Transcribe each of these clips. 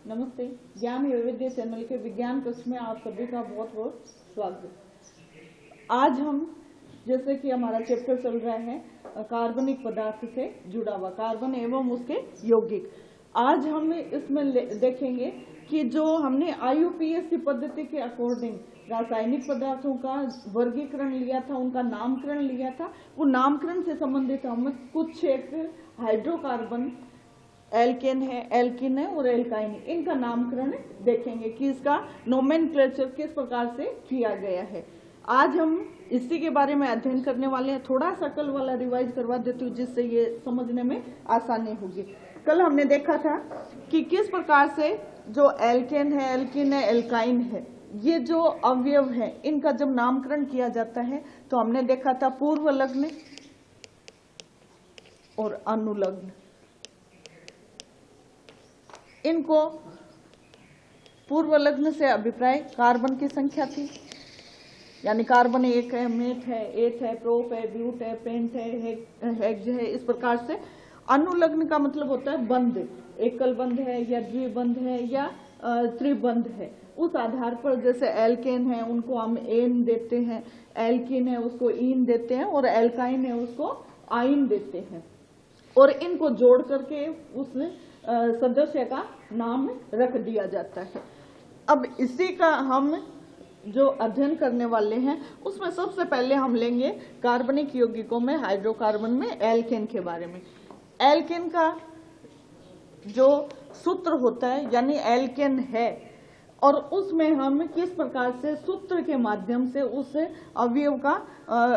नमस्ते। ज्ञान वैविध्य चैनल के विज्ञान कक्ष में आप सभी का बहुत बहुत स्वागत। आज हम जैसे कि हमारा चैप्टर चल रहा है कार्बनिक पदार्थ से जुड़ा हुआ कार्बन एवं उसके यौगिक। आज हम इसमें देखेंगे कि जो हमने IUPAC पद्धति के अकॉर्डिंग रासायनिक पदार्थों का वर्गीकरण लिया था, उनका नामकरण लिया था, वो नामकरण से संबंधित हम कुछ एक हाइड्रोकार्बन एल्केन है, एल्किन है और एल्काइन है, इनका नामकरण देखेंगे कि इसका नोमेनक्लेचर किस प्रकार से किया गया है। आज हम इसी के बारे में अध्ययन करने वाले हैं। थोड़ा सा कल वाला रिवाइज करवा देती हूँ जिससे ये समझने में आसानी होगी। कल हमने देखा था कि किस प्रकार से जो एल्केन है, एल्किन है, एल्काइन है, ये जो अवयव है इनका जब नामकरण किया जाता है तो हमने देखा था पूर्वलग्न और अनुलग्न। इनको पूर्वलग्न से अभिप्राय कार्बन की संख्या थी, यानी कार्बन 1 है, मेथ है, एथ है, प्रोप है, ब्यूट है, पेंट है, हेक्स है। इस प्रकार से अनुलग्न का मतलब होता है बंध, एकल बंध है या द्विबंध है या त्रिबंध है। उस आधार पर जैसे एल्केन है उनको हम एन देते हैं, एल्किन है उसको इन देते हैं और एल्काइन है उसको आइन देते हैं और इनको जोड़ करके उस सदस्य का नाम रख दिया जाता है। अब इसी का हम जो अध्ययन करने वाले हैं उसमें सबसे पहले हम लेंगे कार्बनिक यौगिकों में हाइड्रोकार्बन में एल्केन के बारे में। एल्केन का जो सूत्र होता है यानी एल्केन है और उसमें हम किस प्रकार से सूत्र के माध्यम से उस अवयव का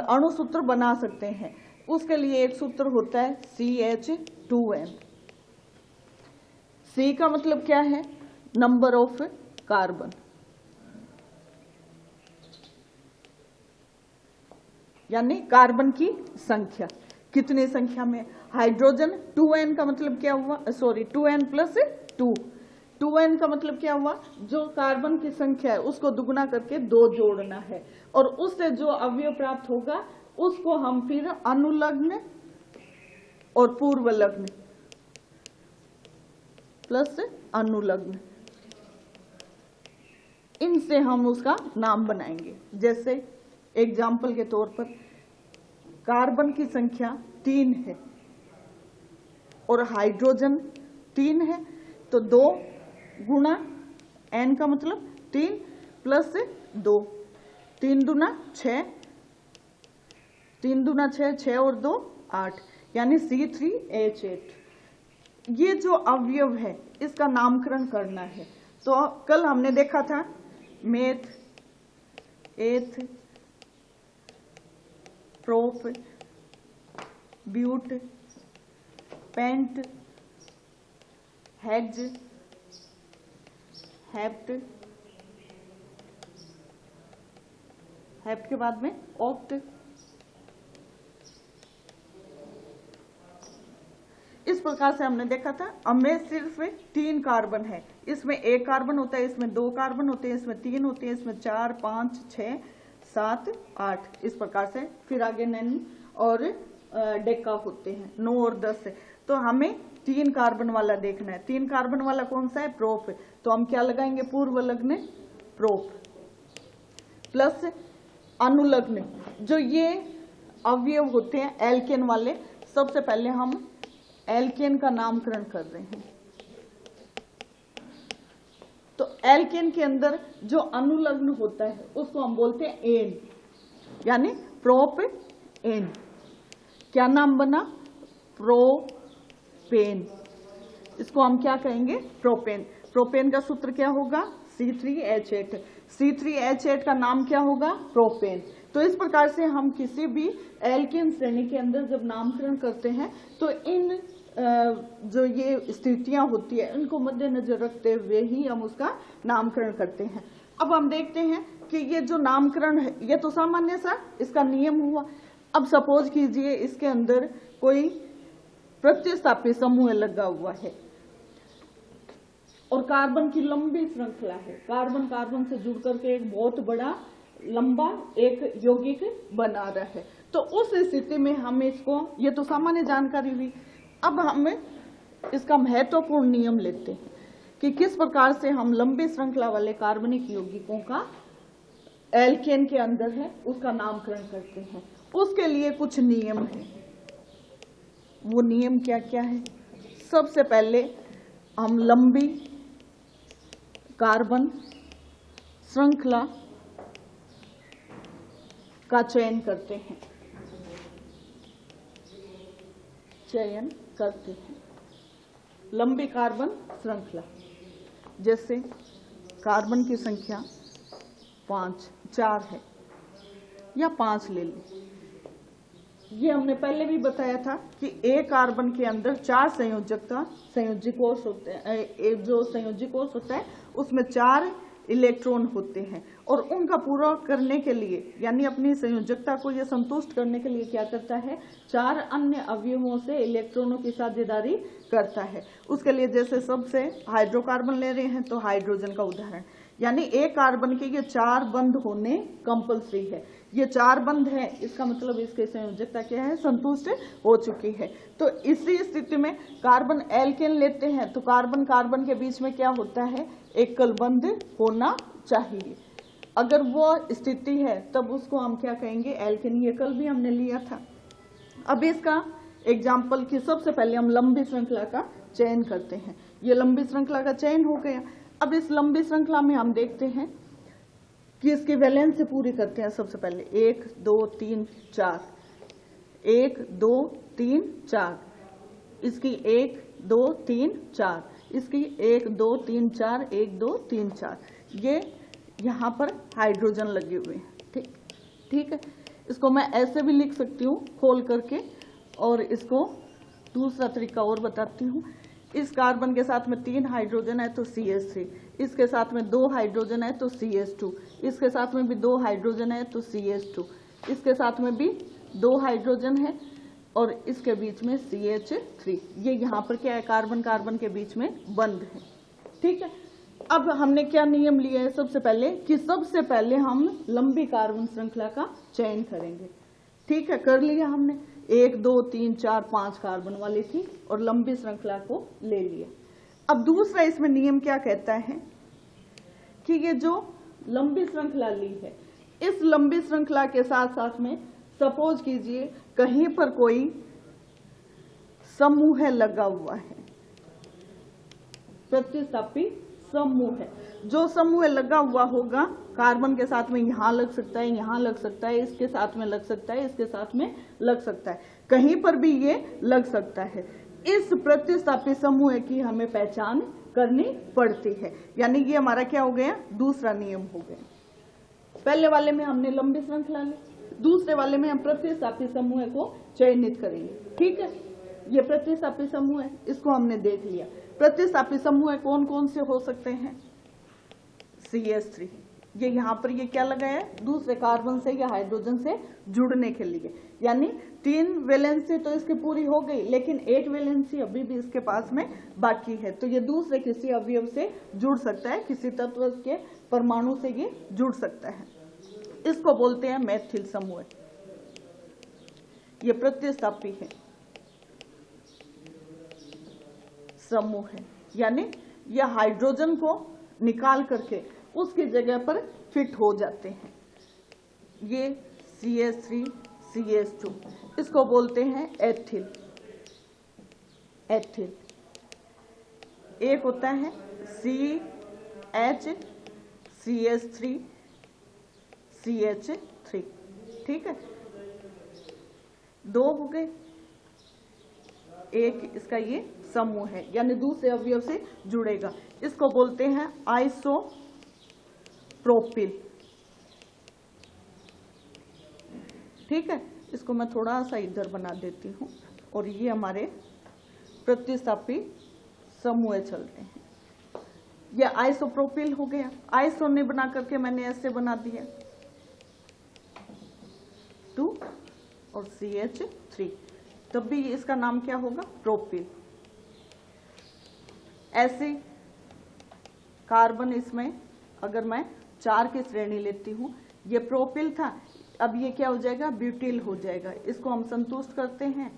अणुसूत्र बना सकते हैं, उसके लिए एक सूत्र होता है CH2N। C का मतलब क्या है? नंबर ऑफ कार्बन, यानी कार्बन की संख्या, कितनी संख्या में। हाइड्रोजन 2N का मतलब क्या हुआ? 2N plus 2। 2N का मतलब क्या हुआ? जो कार्बन की संख्या है उसको दुगुना करके 2 जोड़ना है और उससे जो अवयव प्राप्त होगा उसको हम फिर अनुलग्न और पूर्वलग्न प्लस अनुलग्न, इनसे हम उसका नाम बनाएंगे। जैसे एग्जाम्पल के तौर पर कार्बन की संख्या 3 है और हाइड्रोजन 3 है तो 2 गुना N का मतलब 3 प्लस 2, 3 दूना 6, 3 दूना 6, 6 और 2 8, यानी C3H8। ये जो अवयव है इसका नामकरण करना है। तो कल हमने देखा था meth, eth, prop, but, pent, hex, hept, hept के बाद में ऑक्ट। इस प्रकार से हमने देखा था। अब में सिर्फ 3 कार्बन है, इसमें 1 कार्बन होता है, इसमें 2 कार्बन होते हैं, इसमें 3 होते हैं, इसमें 4, 5, 6, 7, 8, इस प्रकार से। फिर आगे नैन और डेका होते हैं, 9 और 10 है। तो हमें 3 कार्बन वाला देखना है। 3 कार्बन वाला कौन सा है? प्रोप। तो हम क्या लगाएंगे? पूर्वलग्न प्रोप प्लस अनुलग्न। जो ये अवयव होते हैं एल्केन वाले, सबसे पहले हम एल्केन का नामकरण कर रहे हैं। तो एल्केन के अंदर जो अनुलग्न होता है उसको हम बोलते हैं एन, यानी प्रोप एन। क्या नाम बना? प्रोपेन। इसको हम क्या कहेंगे? प्रोपेन। प्रोपेन का सूत्र क्या होगा? C3H8। C3H8 का नाम क्या होगा? प्रोपेन। तो इस प्रकार से हम किसी भी एल्केन श्रेणी के अंदर जब नामकरण करते हैं तो इन जो ये स्थितियां होती है इनको मद्देनजर रखते हुए ही हम उसका नामकरण करते हैं। अब हम देखते हैं कि ये जो नामकरण है ये तो सामान्य सा इसका नियम हुआ। अब सपोज कीजिए इसके अंदर कोई प्रतिस्थापी समूह लगा हुआ है और कार्बन की लंबी श्रृंखला है, कार्बन कार्बन से जुड़ करके एक बहुत बड़ा लंबा एक यौगिक बना रहा है। तो उस स्थिति में हम इसको, ये तो सामान्य जानकारी हुई, अब हम इसका महत्वपूर्ण नियम लेते हैं कि किस प्रकार से हम लंबी श्रृंखला वाले कार्बनिक यौगिकों का एल्केन के अंदर है उसका नामकरण करते हैं। उसके लिए कुछ नियम है। वो नियम क्या क्या है? सबसे पहले हम लंबी कार्बन श्रृंखला का चयन करते हैं, लंबी कार्बन श्रृंखला, जैसे कार्बन की संख्या 4 है या 5 ले लें। ये हमने पहले भी बताया था कि एक कार्बन के अंदर 4 संयोजी कोष होते हैं। एक जो संयोजी कोष होता है उसमें 4 इलेक्ट्रॉन होते हैं और उनका पूरा करने के लिए यानी अपनी संयोजकता को ये संतुष्ट करने के लिए क्या करता है, 4 अन्य अवयवों से इलेक्ट्रॉनों की साझेदारी करता है। उसके लिए जैसे सबसे हाइड्रोकार्बन ले रहे हैं तो हाइड्रोजन का उदाहरण, यानी एक कार्बन के ये 4 बंध होने कंपलसरी है। ये 4 बंध है, इसका मतलब इसकी संयोजकता क्या है, संतुष्ट हो चुकी है। तो इसी स्थिति में कार्बन एल्केन लेते हैं तो कार्बन कार्बन के बीच में क्या होता है, एकल बंध होना चाहिए। अगर वो स्थिति है तब उसको हम क्या कहेंगे, एल्केन। ये कल भी हमने लिया था। अब इसका एग्जाम्पल की सबसे पहले हम लंबी श्रृंखला का चयन करते हैं। ये लंबी श्रृंखला का चयन हो गया। अब इस लंबी श्रृंखला में हम देखते हैं कि इसकी वैलेंस पूरी करते हैं। सबसे पहले 1 2 3 4, 1 2 3 4, इसकी 1 2 3 4, इसकी 1 2 3 4, 1 2 3 4। ये यहाँ पर हाइड्रोजन लगे हुए हैं। ठीक है। इसको मैं ऐसे भी लिख सकती हूँ खोल करके, और इसको दूसरा तरीका और बताती हूँ। इस कार्बन के साथ में 3 हाइड्रोजन है तो CH3, इसके साथ में 2 हाइड्रोजन है तो CH2, इसके साथ में भी 2 हाइड्रोजन है तो CH2, इसके साथ में भी 2 हाइड्रोजन है और इसके बीच में CH3। ये यहाँ पर क्या है, कार्बन कार्बन के बीच में बंद है। ठीक है। अब हमने क्या नियम लिया है, सबसे पहले कि सबसे पहले हम लंबी कार्बन श्रृंखला का चयन करेंगे। ठीक है, कर लिया हमने। 1 2 3 4 5 कार्बन वाली थी और लंबी श्रृंखला को ले लिया। अब दूसरा इसमें नियम क्या कहता है कि ये जो लंबी श्रृंखला ली है, इस लंबी श्रृंखला के साथ साथ में सपोज कीजिए कहीं पर कोई समूह लगा हुआ है, प्रतिस्थापी समूह है। जो समूह लगा हुआ होगा कार्बन के साथ में यहाँ लग सकता है, यहाँ लग सकता है, इसके साथ में लग सकता है, इसके साथ में लग सकता है, कहीं पर भी ये लग सकता है। इस प्रतिस्थापी समूह की हमें पहचान करनी पड़ती है। यानी ये हमारा क्या हो गया, दूसरा नियम हो गया। पहले वाले में हमने लंबी श्रृंखला ली, दूसरे वाले में हम प्रतिस्थापी समूह को चयनित करेंगे। ठीक है, ये प्रतिस्थापी समूह है, इसको हमने देख लिया। प्रतिस्थापी समूह कौन कौन से हो सकते हैं, CH3। ये यहाँ पर ये क्या लगाया है, दूसरे कार्बन से या हाइड्रोजन से जुड़ने के लिए। यानी 3 वैलेंसी तो इसकी पूरी हो गई, लेकिन 1 वैलेंसी अभी भी इसके पास में बाकी है। तो ये दूसरे किसी अवयव से जुड़ सकता है, किसी तत्व के परमाणु से ये जुड़ सकता है। इसको बोलते हैं मैथिल समूह। ये प्रतिस्थापी है समूह है, यानी यह हाइड्रोजन को निकाल करके उसकी जगह पर फिट हो जाते हैं। ये CH3 CH2, इसको बोलते हैं एथिल। एक होता है CH CH3 CH3। ठीक है, 2 हो गए। एक इसका ये समूह है, यानी दूसरे अवयव से जुड़ेगा। इसको बोलते हैं आइसोप्रोपिल। ठीक है, इसको मैं थोड़ा सा इधर बना देती हूँ और ये हमारे प्रतिस्थापी समूह चल रहे हैं। ये आइसोप्रोपिल हो गया। आइसो ने बना करके मैंने ऐसे बना दिया 2 और CH3, तब भी इसका नाम क्या होगा, प्रोपिल। ऐसे कार्बन इसमें अगर मैं 4 की श्रेणी लेती हूँ, ये प्रोपिल था, अब ये क्या हो जाएगा, ब्यूटिल हो जाएगा। इसको हम संतुष्ट करते हैं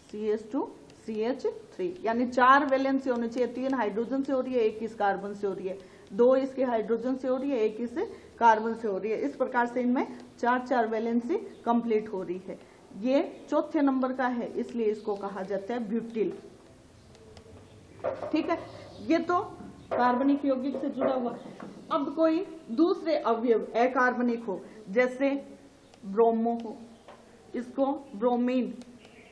CH2 CH3, यानी 4 वैलेंसी होनी चाहिए। 3 हाइड्रोजन से हो रही है, 1 इस कार्बन से हो रही है, 2 इसके हाइड्रोजन से हो रही है, 1 इस कार्बन से हो रही है। इस प्रकार से इनमें 4 वैलेंसी कंप्लीट हो रही है। ये चौथे नंबर का है, इसलिए इसको कहा जाता है ब्यूटिल। ठीक है, ये तो कार्बनिक यौगिक से जुड़ा हुआ। अब कोई दूसरे अवयव अकार्बनिक हो, जैसे ब्रोमो हो, इसको ब्रोमीन,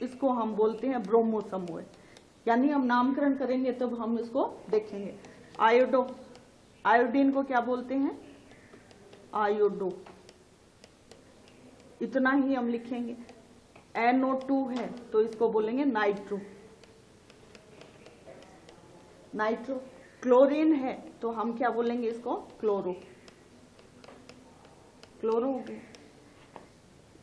इसको हम बोलते हैं ब्रोमो समूह, यानी हम नामकरण करेंगे तब हम इसको देखेंगे। आयोडो, आयोडीन को क्या बोलते हैं? आयोडो, इतना ही हम लिखेंगे। NO2 है तो इसको बोलेंगे नाइट्रो, नाइट्रो। क्लोरीन है तो हम क्या बोलेंगे इसको? क्लोरो, क्लोरो हो गया।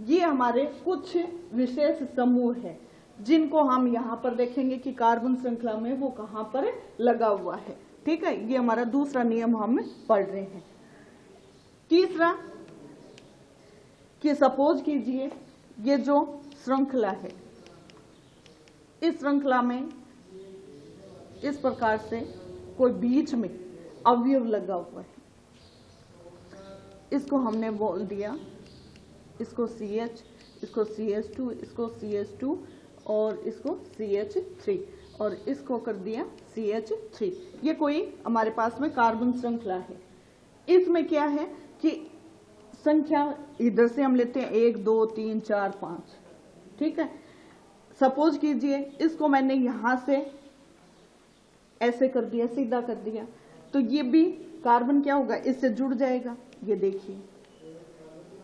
ये हमारे कुछ विशेष समूह है जिनको हम यहाँ पर देखेंगे कि कार्बन श्रृंखला में वो कहाँ पर लगा हुआ है। ठीक है, ये हमारा दूसरा नियम हम पढ़ रहे हैं। तीसरा कि सपोज कीजिए ये जो श्रृंखला है, इस श्रृंखला में इस प्रकार से कोई बीच में अवयव लगा हुआ है, इसको हमने बोल दिया, इसको CH, इसको CH2, इसको CH2 और इसको CH3 और इसको कर दिया CH3। ये कोई हमारे पास में कार्बन श्रृंखला है। इसमें क्या है कि संख्या इधर से हम लेते हैं 1 2 3 4 5। ठीक है, सपोज कीजिए इसको मैंने यहां से ऐसे कर दिया, सीधा कर दिया, तो ये भी कार्बन क्या होगा? इससे जुड़ जाएगा। ये देखिए,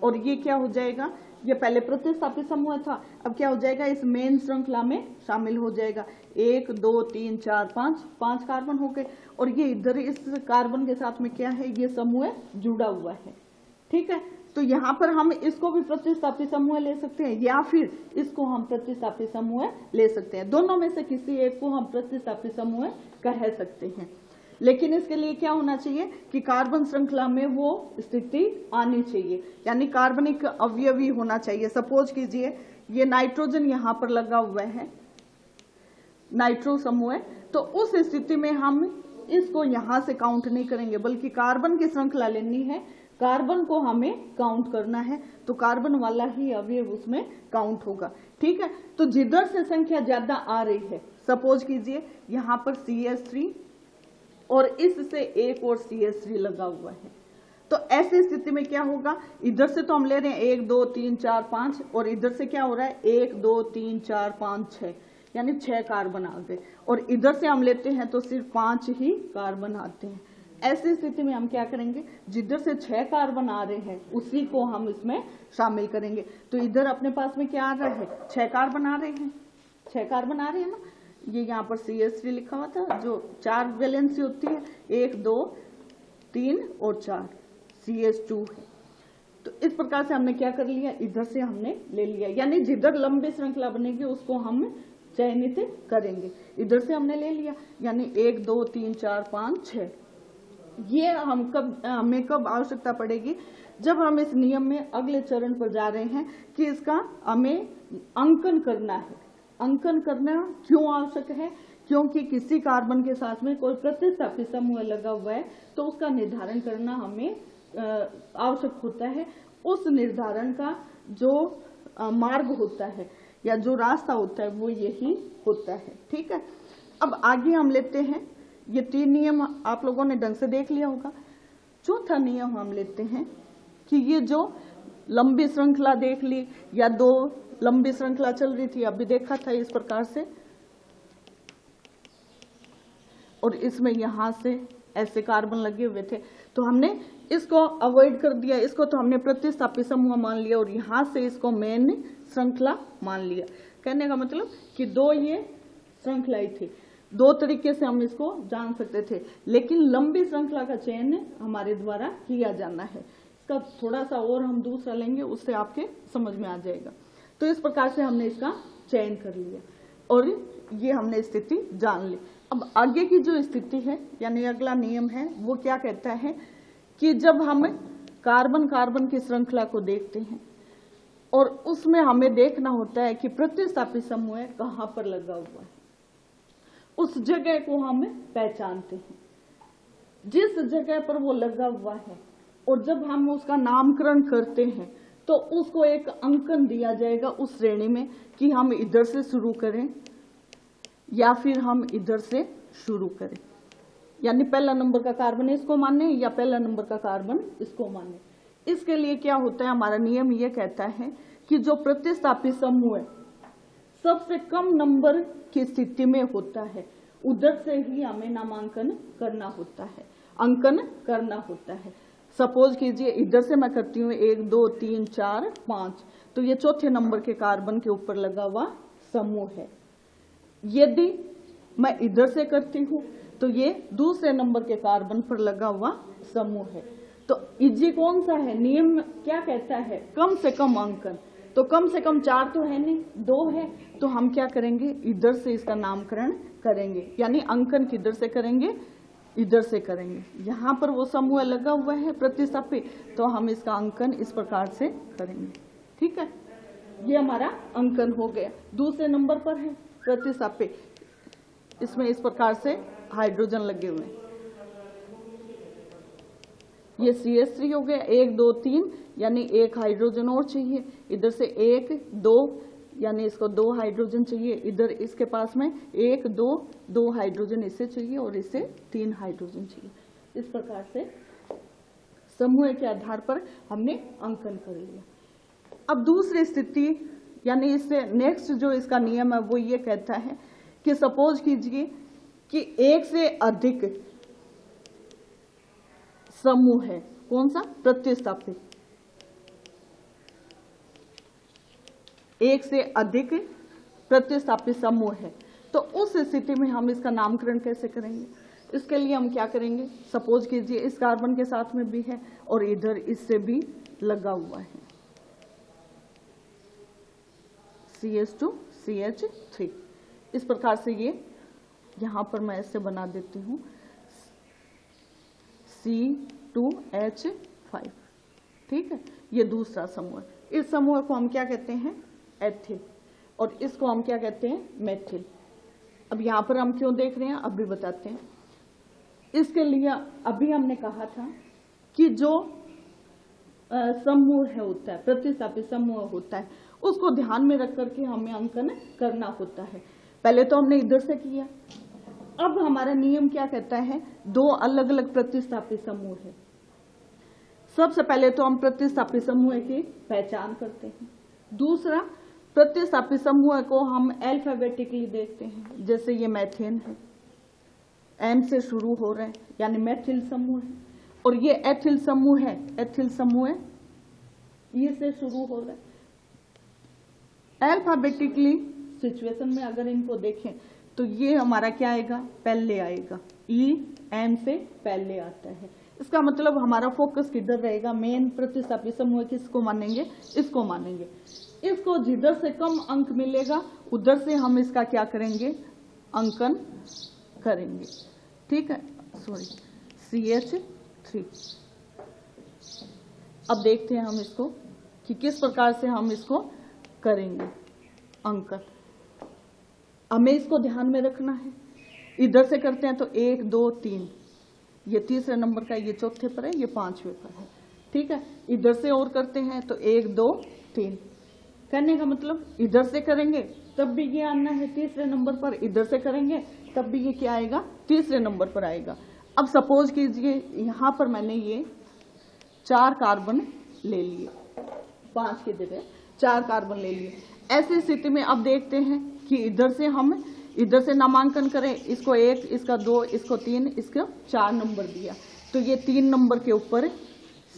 और ये क्या हो जाएगा? ये पहले प्रतिस्थापित समूह था, अब क्या हो जाएगा? इस मेन श्रृंखला में शामिल हो जाएगा। 1 2 3 4 5 कार्बन हो गए, और ये इधर इस कार्बन के साथ में क्या है? ये समूह जुड़ा हुआ है। ठीक है, तो यहाँ पर हम इसको भी प्रतिस्थापित समूह ले सकते हैं या फिर इसको हम प्रतिस्थापित समूह ले सकते हैं। दोनों में से किसी एक को हम प्रतिस्थापित समूह कह सकते हैं, लेकिन इसके लिए क्या होना चाहिए कि कार्बन श्रृंखला में वो स्थिति आनी चाहिए, यानी कार्बनिक अवयवी होना चाहिए। सपोज कीजिए ये नाइट्रोजन यहाँ पर लगा हुआ है, नाइट्रो समूह, तो उस स्थिति में हम इसको यहाँ से काउंट नहीं करेंगे, बल्कि कार्बन की श्रृंखला लेनी है, कार्बन को हमें काउंट करना है, तो कार्बन वाला ही अवयव उसमें काउंट होगा। ठीक है, तो जिधर से संख्या ज्यादा आ रही है, सपोज कीजिए यहाँ पर CH3 और इससे एक और CH3 लगा हुआ है, तो ऐसी स्थिति में क्या होगा? इधर से तो हम ले रहे हैं 1 2 3 4 5 और इधर से क्या हो रहा है? 1 2 3 4 5 6, यानी 6 कार्बन आ गए, और इधर से हम लेते हैं तो सिर्फ 5 ही कार्बन आते हैं। ऐसी स्थिति में हम क्या करेंगे? जिधर से 6 कार्बन आ रहे हैं उसी को हम इसमें शामिल करेंगे। तो इधर अपने पास में क्या आ रहा है? 6 कार्बन आ रहे हैं, 6 कार्बन आ रहे हैं ना। ये यहाँ पर CH3 लिखा हुआ था, जो 4 वैलेंसी होती है, 1 2 3 और 4, CH2 है। तो इस प्रकार से हमने क्या कर लिया? इधर से हमने ले लिया, यानी जिधर लंबी श्रृंखला बनेगी उसको हम चयनित करेंगे। इधर से हमने ले लिया, यानी 1 2 3 4 5 6। ये हमें कब आवश्यकता पड़ेगी? जब हम इस नियम में अगले चरण पर जा रहे हैं कि इसका हमें अंकन करना है। अंकन करना क्यों आवश्यक है? क्योंकि किसी कार्बन के साथ में कोई प्रतिस्थापित समूह लगा हुआ है, तो उसका निर्धारण करना हमें आवश्यक होता है। उस निर्धारण का जो मार्ग होता है या जो रास्ता होता है वो यही होता है। ठीक है, अब आगे हम लेते हैं। ये 3 नियम आप लोगों ने ढंग से देख लिया होगा। चौथा नियम हम लेते हैं कि ये जो लंबी श्रृंखला देख ली या 2 लंबी श्रृंखला चल रही थी, अभी देखा था इस प्रकार से, और इसमें यहां से ऐसे कार्बन लगे हुए थे, तो हमने इसको अवॉइड कर दिया, इसको तो हमने प्रतिस्थापित समूह मान लिया और यहां से इसको मेन श्रृंखला मान लिया। कहने का मतलब कि 2 ये श्रृंखलाएं थी, 2 तरीके से हम इसको जान सकते थे, लेकिन लंबी श्रृंखला का चयन हमारे द्वारा किया जाना है। इसका थोड़ा सा और हम दूसरा लेंगे, उससे आपके समझ में आ जाएगा। तो इस प्रकार से हमने इसका चयन कर लिया और ये हमने स्थिति जान ली। अब आगे की जो स्थिति है, यानी अगला नियम है, वो क्या कहता है कि जब हम कार्बन कार्बन की श्रृंखला को देखते हैं और उसमें हमें देखना होता है कि प्रतिस्थापित समूह कहाँ पर लगा हुआ है। उस जगह को हम पहचानते हैं, जिस जगह पर वो लगा हुआ है, और जब हम उसका नामकरण करते हैं तो उसको एक अंकन दिया जाएगा उस श्रेणी में कि हम इधर से शुरू करें या फिर हम इधर से शुरू करें, यानी पहला नंबर का कार्बन इसको माने या पहला नंबर का कार्बन इसको माने। इसके लिए क्या होता है, हमारा नियम ये कहता है कि जो प्रतिस्थापी समूह है सबसे कम नंबर की स्थिति में होता है, उधर से ही हमें नामांकन करना होता है, अंकन करना होता है। सपोज कीजिए इधर से मैं करती हूँ 1 2 3 4 5, तो ये चौथे नंबर के कार्बन के ऊपर लगा हुआ समूह है। यदि मैं इधर से करती हूँ तो ये दूसरे नंबर के कार्बन पर लगा हुआ समूह है। तो इजी कौन सा है, नियम क्या कहता है, कम से कम अंकन। तो कम से कम 4 तो है नहीं, 2 है, तो हम क्या करेंगे, इधर से इसका नामकरण करेंगे, यानी अंकन किधर से करेंगे, इधर से करेंगे। यहाँ पर वो समूह लगा हुआ है प्रतिस्थापी, तो हम इसका अंकन इस प्रकार से करेंगे। ठीक है, ये हमारा अंकन हो गया। दूसरे नंबर पर है प्रतिस्थापी, इसमें इस प्रकार से हाइड्रोजन लगे हुए हैं, ये CH3 हो गया। 1 2 3 यानी एक हाइड्रोजन और चाहिए, इधर से 1 2 यानी इसको 2 हाइड्रोजन चाहिए, इधर इसके पास में 1 2 2 हाइड्रोजन इससे चाहिए और इससे 3 हाइड्रोजन चाहिए। इस प्रकार से समूह के आधार पर हमने अंकन कर लिया। अब दूसरी स्थिति यानी इससे नेक्स्ट जो इसका नियम है वो ये कहता है कि सपोज कीजिए कि एक से अधिक समूह है, कौन सा, प्रतिस्थापी, एक से अधिक प्रतिस्थापी समूह है, तो उस स्थिति में हम इसका नामकरण कैसे करेंगे। इसके लिए हम क्या करेंगे, सपोज कीजिए इस कार्बन के साथ में भी है और इधर इससे भी लगा हुआ है CH2 CH3। इस प्रकार से ये यहां पर मैं ऐसे बना देती हूं C2H5। ठीक है, ये दूसरा समूह है। इस समूह को हम क्या कहते हैं, एथिल, और इसको हम क्या कहते हैं, मेथिल। अब यहाँ पर हम क्यों देख रहे हैं अभी बताते हैं। इसके लिए अभी हमने कहा था कि जो समूह है होता है, प्रतिस्थापी समूह होता है, उसको ध्यान में रख करके हमें अंकन करना होता है। पहले तो हमने इधर से किया, अब हमारा नियम क्या कहता है, 2 अलग अलग प्रतिस्थापी समूह है। सबसे पहले तो हम प्रतिस्थापी समूह की पहचान करते हैं। दूसरा, प्रतिस्थापी समूह को हम अल्फाबेटिकली देखते हैं, जैसे ये मैथेन है, M से शुरू हो रहा है यानी मैथिल समूह है, और ये एथिल समूह है, एथिल समूह E से शुरू हो रहा है। अल्फाबेटिकली सिचुएशन में अगर इनको देखें तो ये हमारा क्या आएगा, पहले आएगा, E M से पहले आता है। इसका मतलब हमारा फोकस किधर रहेगा, मेन प्रतिस्थापी समूह किसको मानेंगे, इसको मानेंगे। इसको जिधर से कम अंक मिलेगा उधर से हम इसका क्या करेंगे, अंकन करेंगे। ठीक है, सॉरी CH3। अब देखते हैं हम इसको कि किस प्रकार से हम इसको करेंगे अंकन। हमें इसको ध्यान में रखना है। इधर से करते हैं तो 1 2 3, ये तीसरे नंबर का, ये चौथे पर है, ये 5वें पर है। ठीक है, इधर से और करते हैं तो 1 2 3, करने का मतलब इधर से करेंगे तब भी ये आना है तीसरे नंबर पर, इधर से करेंगे तब भी ये क्या आएगा, तीसरे नंबर पर आएगा। अब सपोज कीजिए यहाँ पर मैंने ये 4 कार्बन ले लिए, 5 की जगह 4 कार्बन ले लिए। ऐसी स्थिति में अब देखते हैं कि इधर से हम इधर से नामांकन करें, इसको 1, इसका 2, इसको 3, इसका 4 नंबर दिया, तो ये 3 नंबर के ऊपर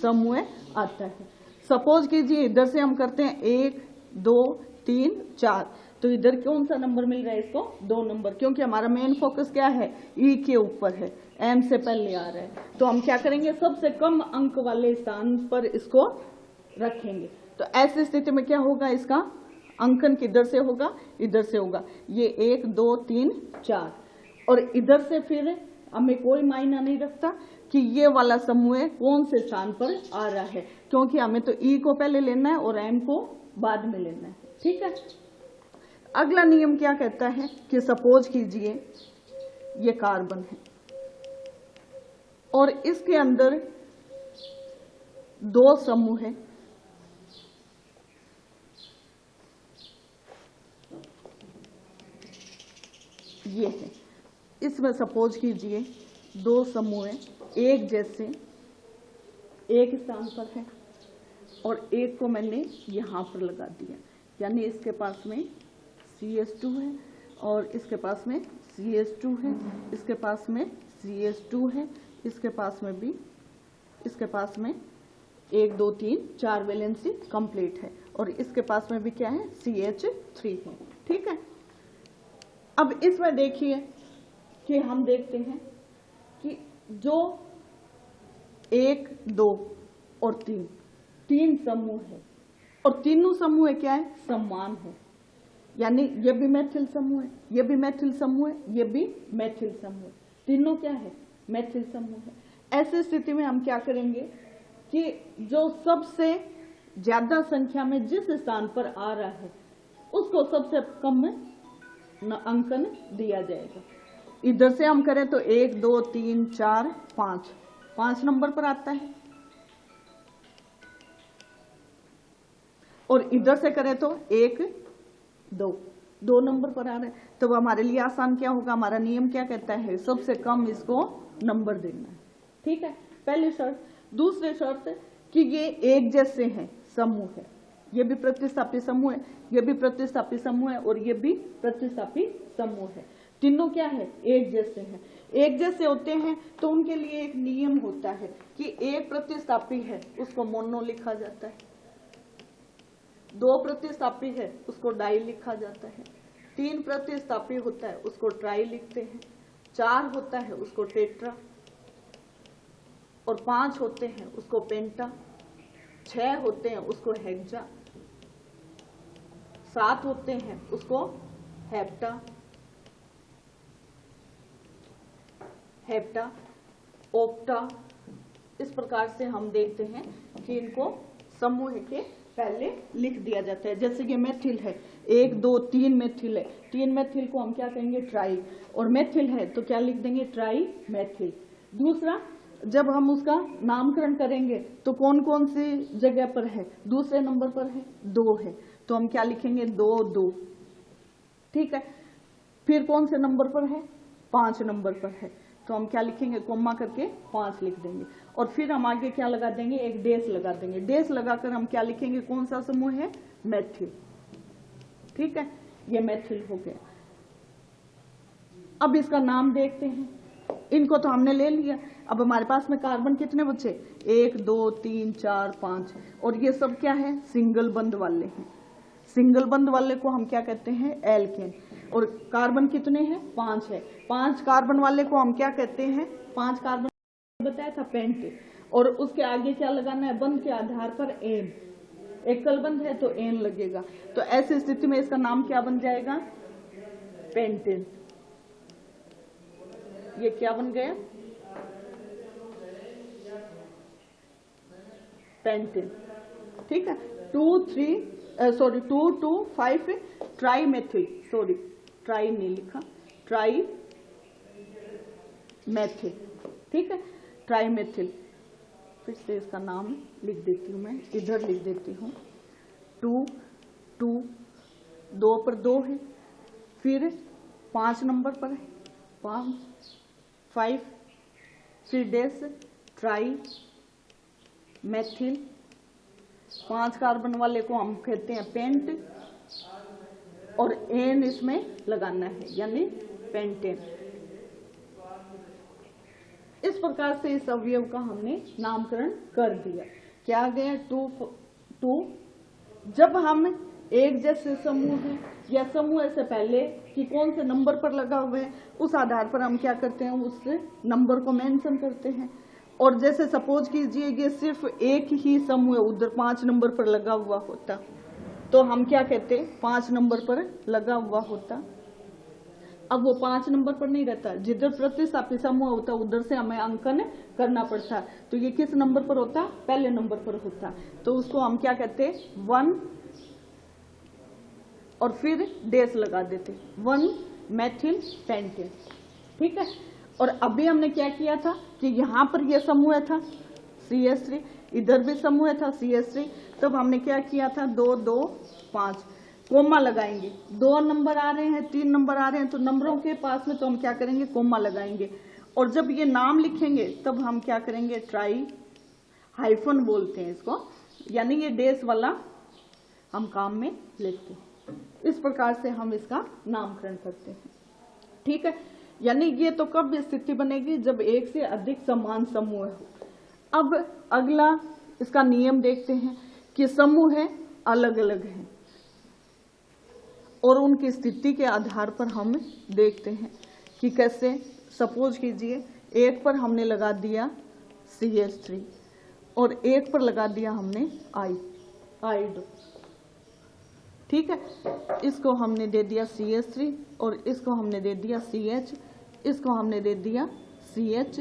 समूह आता है। सपोज कीजिए इधर से हम करते हैं 1 2 3 4, तो इधर कौन सा नंबर मिल रहा है इसको, 2 नंबर, क्योंकि हमारा मेन फोकस क्या है, ई के ऊपर है, एम से पहले आ रहा है। तो हम क्या करेंगे, सबसे कम अंक वाले स्थान पर इसको रखेंगे। तो ऐसी स्थिति में क्या होगा, इसका अंकन किधर से होगा, इधर से होगा। ये 1 2 3 4, और इधर से फिर हमें कोई मायना नहीं रखता कि ये वाला समूह कौन से स्थान पर आ रहा है, क्योंकि हमें तो ई को पहले लेना है और एम को बाद में लेना है। ठीक है, अगला नियम क्या कहता है कि सपोज कीजिए ये कार्बन है और इसके अंदर 2 समूह है। ये है, इसमें सपोज कीजिए 2 समूह है, एक जैसे एक स्थान पर है और एक को मैंने यहां पर लगा दिया, यानी इसके पास में CH2 है और इसके पास में CH2 है, इसके पास में CH2 है, इसके पास में भी, इसके पास में 1 2 3 4 वैलेंसी कंप्लीट है और इसके पास में भी क्या है, CH3 है। ठीक है, अब इसमें देखिए कि हम देखते हैं कि जो 1 2 और 3 समूह है और तीनों समूह क्या है, समान है, यानी ये भी मैथिल समूह है, ये भी मैथिल समूह है, ये भी मैथिल समूह है, तीनों क्या है, मैथिल समूह है। ऐसी स्थिति में हम क्या करेंगे कि जो सबसे ज्यादा संख्या में जिस स्थान पर आ रहा है उसको सबसे कम अंकन दिया जाएगा। इधर से हम करें तो 1 2 3 4 5 नंबर पर आता है और इधर से करें तो 1 2 नंबर पर आ रहे हैं। तो हमारे लिए आसान क्या होगा, हमारा नियम क्या कहता है, सबसे कम इसको नंबर देना है। ठीक है, पहली शर्त। दूसरी शर्त कि ये एक जैसे हैं, समूह है, ये भी प्रतिस्थापी समूह है, ये भी प्रतिस्थापी समूह है और ये भी प्रतिस्थापी समूह है, तीनों क्या है, एक जैसे हैं। एक जैसे होते हैं तो उनके लिए एक नियम होता है कि एक प्रतिस्थापी है उसको मोनो लिखा जाता है, 2 प्रतिस्थापी है उसको डाई लिखा जाता है, 3 प्रतिस्थापी होता है उसको ट्राई लिखते हैं, 4 होता है उसको टेट्रा और 5 होते हैं उसको पेंटा, 6 होते हैं उसको हेक्सा, 7 होते हैं उसको हेप्टा, ओक्टा। इस प्रकार से हम देखते हैं कि इनको समूह के पहले लिख दिया जाता है। जैसे कि मेथिल है, 1 2 3 मेथिल है, 3 मेथिल को हम क्या कहेंगे, ट्राई, और मेथिल है तो क्या लिख देंगे, ट्राई मेथिल। दूसरा, जब हम उसका नामकरण करेंगे तो कौन कौन सी जगह पर है, दूसरे नंबर पर है, 2 है तो हम क्या लिखेंगे, 2 2। ठीक है, फिर कौन से नंबर पर है, 5 नंबर पर है तो हम क्या लिखेंगे, कोमा करके 5 लिख देंगे और फिर हम आगे क्या लगा देंगे, एक डेस लगा देंगे। डेस लगाकर हम क्या लिखेंगे, कौन सा समूह है, मेथिल। ठीक है, ये मेथिल हो गया। अब इसका नाम देखते हैं, इनको तो हमने ले लिया, अब हमारे पास में कार्बन कितने बचे, 1 2 3 4 5 और ये सब क्या है, सिंगल बंध वाले हैं। सिंगल बंध वाले को हम क्या कहते हैं, एल्केन। और कार्बन कितने हैं, 5 है, 5 कार्बन वाले को हम क्या कहते हैं, 5 कार्बन बताया था, पेंट। और उसके आगे क्या लगाना है, बंध के आधार पर एन, एकल बंध है तो एन लगेगा। तो ऐसी स्थिति में इसका नाम क्या बन जाएगा, पेंटेन। ये क्या बन गया, पेंटेन। ठीक है, 2 2 5 ट्राई मेथिल, सॉरी ट्राई नहीं लिखा, ट्राई मेथिल। ठीक है, ट्राई मेथिल। फिर से इसका नाम लिख देती हूँ मैं, इधर लिख देती हूँ, 2 2 पर 2 है, फिर 5 नंबर पर है, 5 फिर डेस, ट्राई मेथिल। 5 कार्बन वाले को हम कहते हैं पेंट और एन इसमें लगाना है, यानी पेंटेन। इस प्रकार से इस अवयव का हमने नामकरण कर दिया। क्या गया, 2। जब हम एक जैसे समूह है या समूह से पहले कि कौन से नंबर पर लगा हुआ है, उस आधार पर हम क्या करते हैं, उस नंबर को मेंशन करते हैं। और जैसे सपोज कीजिए ये सिर्फ एक ही समूह उधर 5 नंबर पर लगा हुआ होता तो हम क्या कहते, 5 नंबर पर लगा हुआ होता। अब वो 5 नंबर पर नहीं रहता, जिधर प्रतिस्थापी समूह होता उधर से हमें अंकन करना पड़ता, तो ये किस नंबर पर होता, पहले नंबर पर होता, तो उसको हम क्या कहते, 1 और फिर डेस लगा देते, 1 मेथिल पेंटेन। ठीक है। और अभी हमने क्या किया था कि यहाँ पर यह समूह था CH3, इधर भी समूह था CH3, तब हमने क्या किया था 2 2 5 कोमा लगाएंगे। 2 नंबर आ रहे हैं, 3 नंबर आ रहे हैं, तो नंबरों के पास में तो हम क्या करेंगे, कोमा लगाएंगे। और जब ये नाम लिखेंगे तब हम क्या करेंगे, ट्राई हाइफन बोलते हैं इसको, यानी ये डेस वाला हम काम में लेते हैं। इस प्रकार से हम इसका नामकरण करते हैं। ठीक है, यानी ये तो कब स्थिति बनेगी, जब एक से अधिक समान समूह हो। अब अगला इसका नियम देखते हैं कि समूह है अलग अलग हैं और उनकी स्थिति के आधार पर हम देखते हैं कि कैसे। सपोज कीजिए एक पर हमने लगा दिया CH3 और एक पर लगा दिया हमने आइडो। ठीक है, इसको हमने दे दिया CH3 और इसको हमने दे दिया CH, इसको हमने दे दिया CH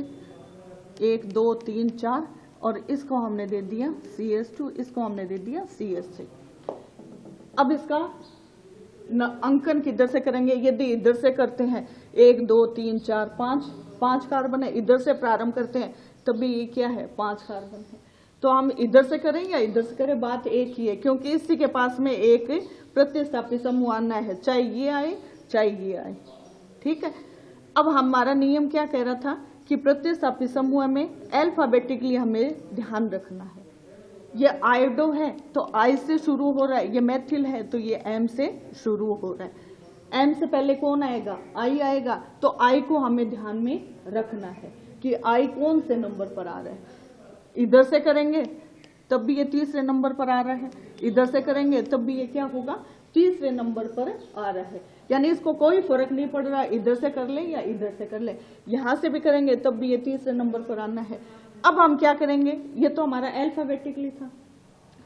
1 2 3 4 और इसको हमने दे दिया CH2, इसको हमने दे दिया CH3। अब इसका अंकन किधर से करेंगे, यदि इधर से करते हैं 1 2 3 4 5 कार्बन है, इधर से प्रारंभ करते हैं तभी ये क्या है 5 कार्बन है। तो हम इधर से करें या इधर से करें, बात एक ही है, क्योंकि इसी के पास में एक प्रतिस्थापी समूह आना है, चाहे ये आए चाहे ये आए। ठीक है, अब हमारा नियम क्या कह रहा था कि प्रतिस्थापी समूह में अल्फाबेटिकली हमें ध्यान रखना है। ये आयोडो है तो I से शुरू हो रहा है, ये मेथिल है तो ये M से शुरू हो रहा है। M से पहले कौन आएगा, I आएगा, तो I को हमें ध्यान में रखना है कि I कौन से नंबर पर आ रहा है। इधर से करेंगे तब भी ये तीसरे नंबर पर आ रहा है, इधर से करेंगे तब भी ये क्या होगा, तीसरे नंबर पर आ रहा है। यानी इसको कोई फर्क नहीं पड़ रहा इधर से कर ले या इधर से कर ले, यहां से भी करेंगे तब भी ये तीसरे नंबर पर आना है। अब हम क्या करेंगे, ये तो हमारा अल्फाबेटिकली था।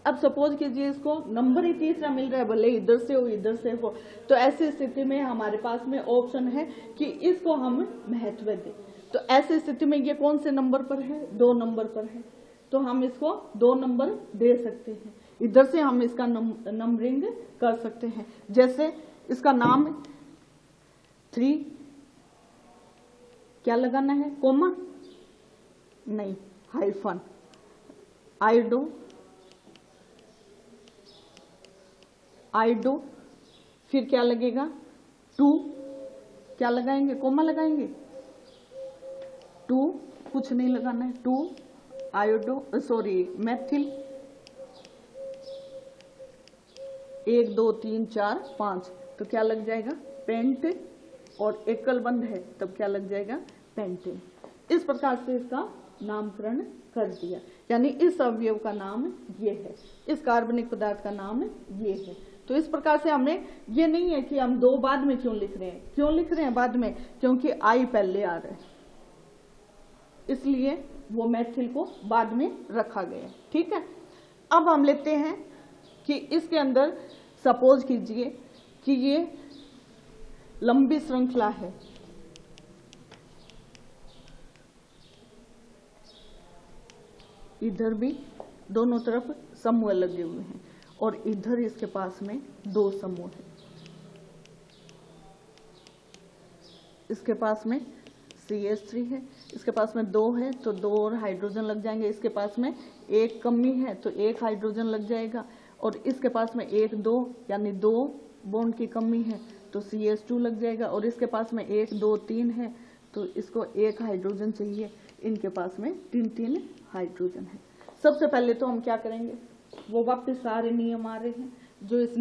अब सपोज कीजिए इसको नंबर ही तीसरा मिल रहा है, भले इधर से हो इधर से हो, तो ऐसी स्थिति में हमारे पास में ऑप्शन है कि इसको हम महत्व दें। तो ऐसी स्थिति में ये कौन से नंबर पर है, 2 नंबर पर है, तो हम इसको 2 नंबर दे सकते हैं। इधर से हम इसका नंबरिंग कर सकते हैं। जैसे इसका नाम 3 क्या लगाना है, कोमा नहीं, हाइफन, आइडो, फिर क्या लगेगा 2, क्या लगाएंगे, कोमा लगाएंगे, 2 कुछ नहीं लगाना है, 2 आयोडो मेथिल, 1 2 3 4 5, तो क्या लग जाएगा पेंट, और एकल बंध है तब क्या लग जाएगा पेंटेन। इस प्रकार से इसका नामकरण कर दिया, यानी इस अवयव का नाम ये है, इस कार्बनिक पदार्थ का नाम ये है। तो इस प्रकार से हमने, ये नहीं है कि हम 2 बाद में क्यों लिख रहे हैं, क्यों लिख रहे हैं बाद में, क्योंकि I पहले आ रहा है, इसलिए वो मेथिल को बाद में रखा गया। ठीक है, अब हम लेते हैं कि इसके अंदर सपोज कीजिए कि ये लंबी श्रृंखला है, इधर भी दोनों तरफ समूह लगे हुए हैं और इधर इसके पास में 2 समूह है। इसके पास में CH3 है, इसके पास में 2 है तो 2 और हाइड्रोजन लग जाएंगे, इसके पास में 1 कमी है तो 1 हाइड्रोजन लग जाएगा, और इसके पास में 1 2 यानी 2 बॉन्ड की कमी है तो CH2 लग जाएगा, और इसके पास में 1 2 3 है तो इसको 1 हाइड्रोजन चाहिए, इनके पास में 3 हाइड्रोजन है। सबसे पहले तो हम क्या करेंगे, वो वापस सारे नियम आ रहे हैं जो इस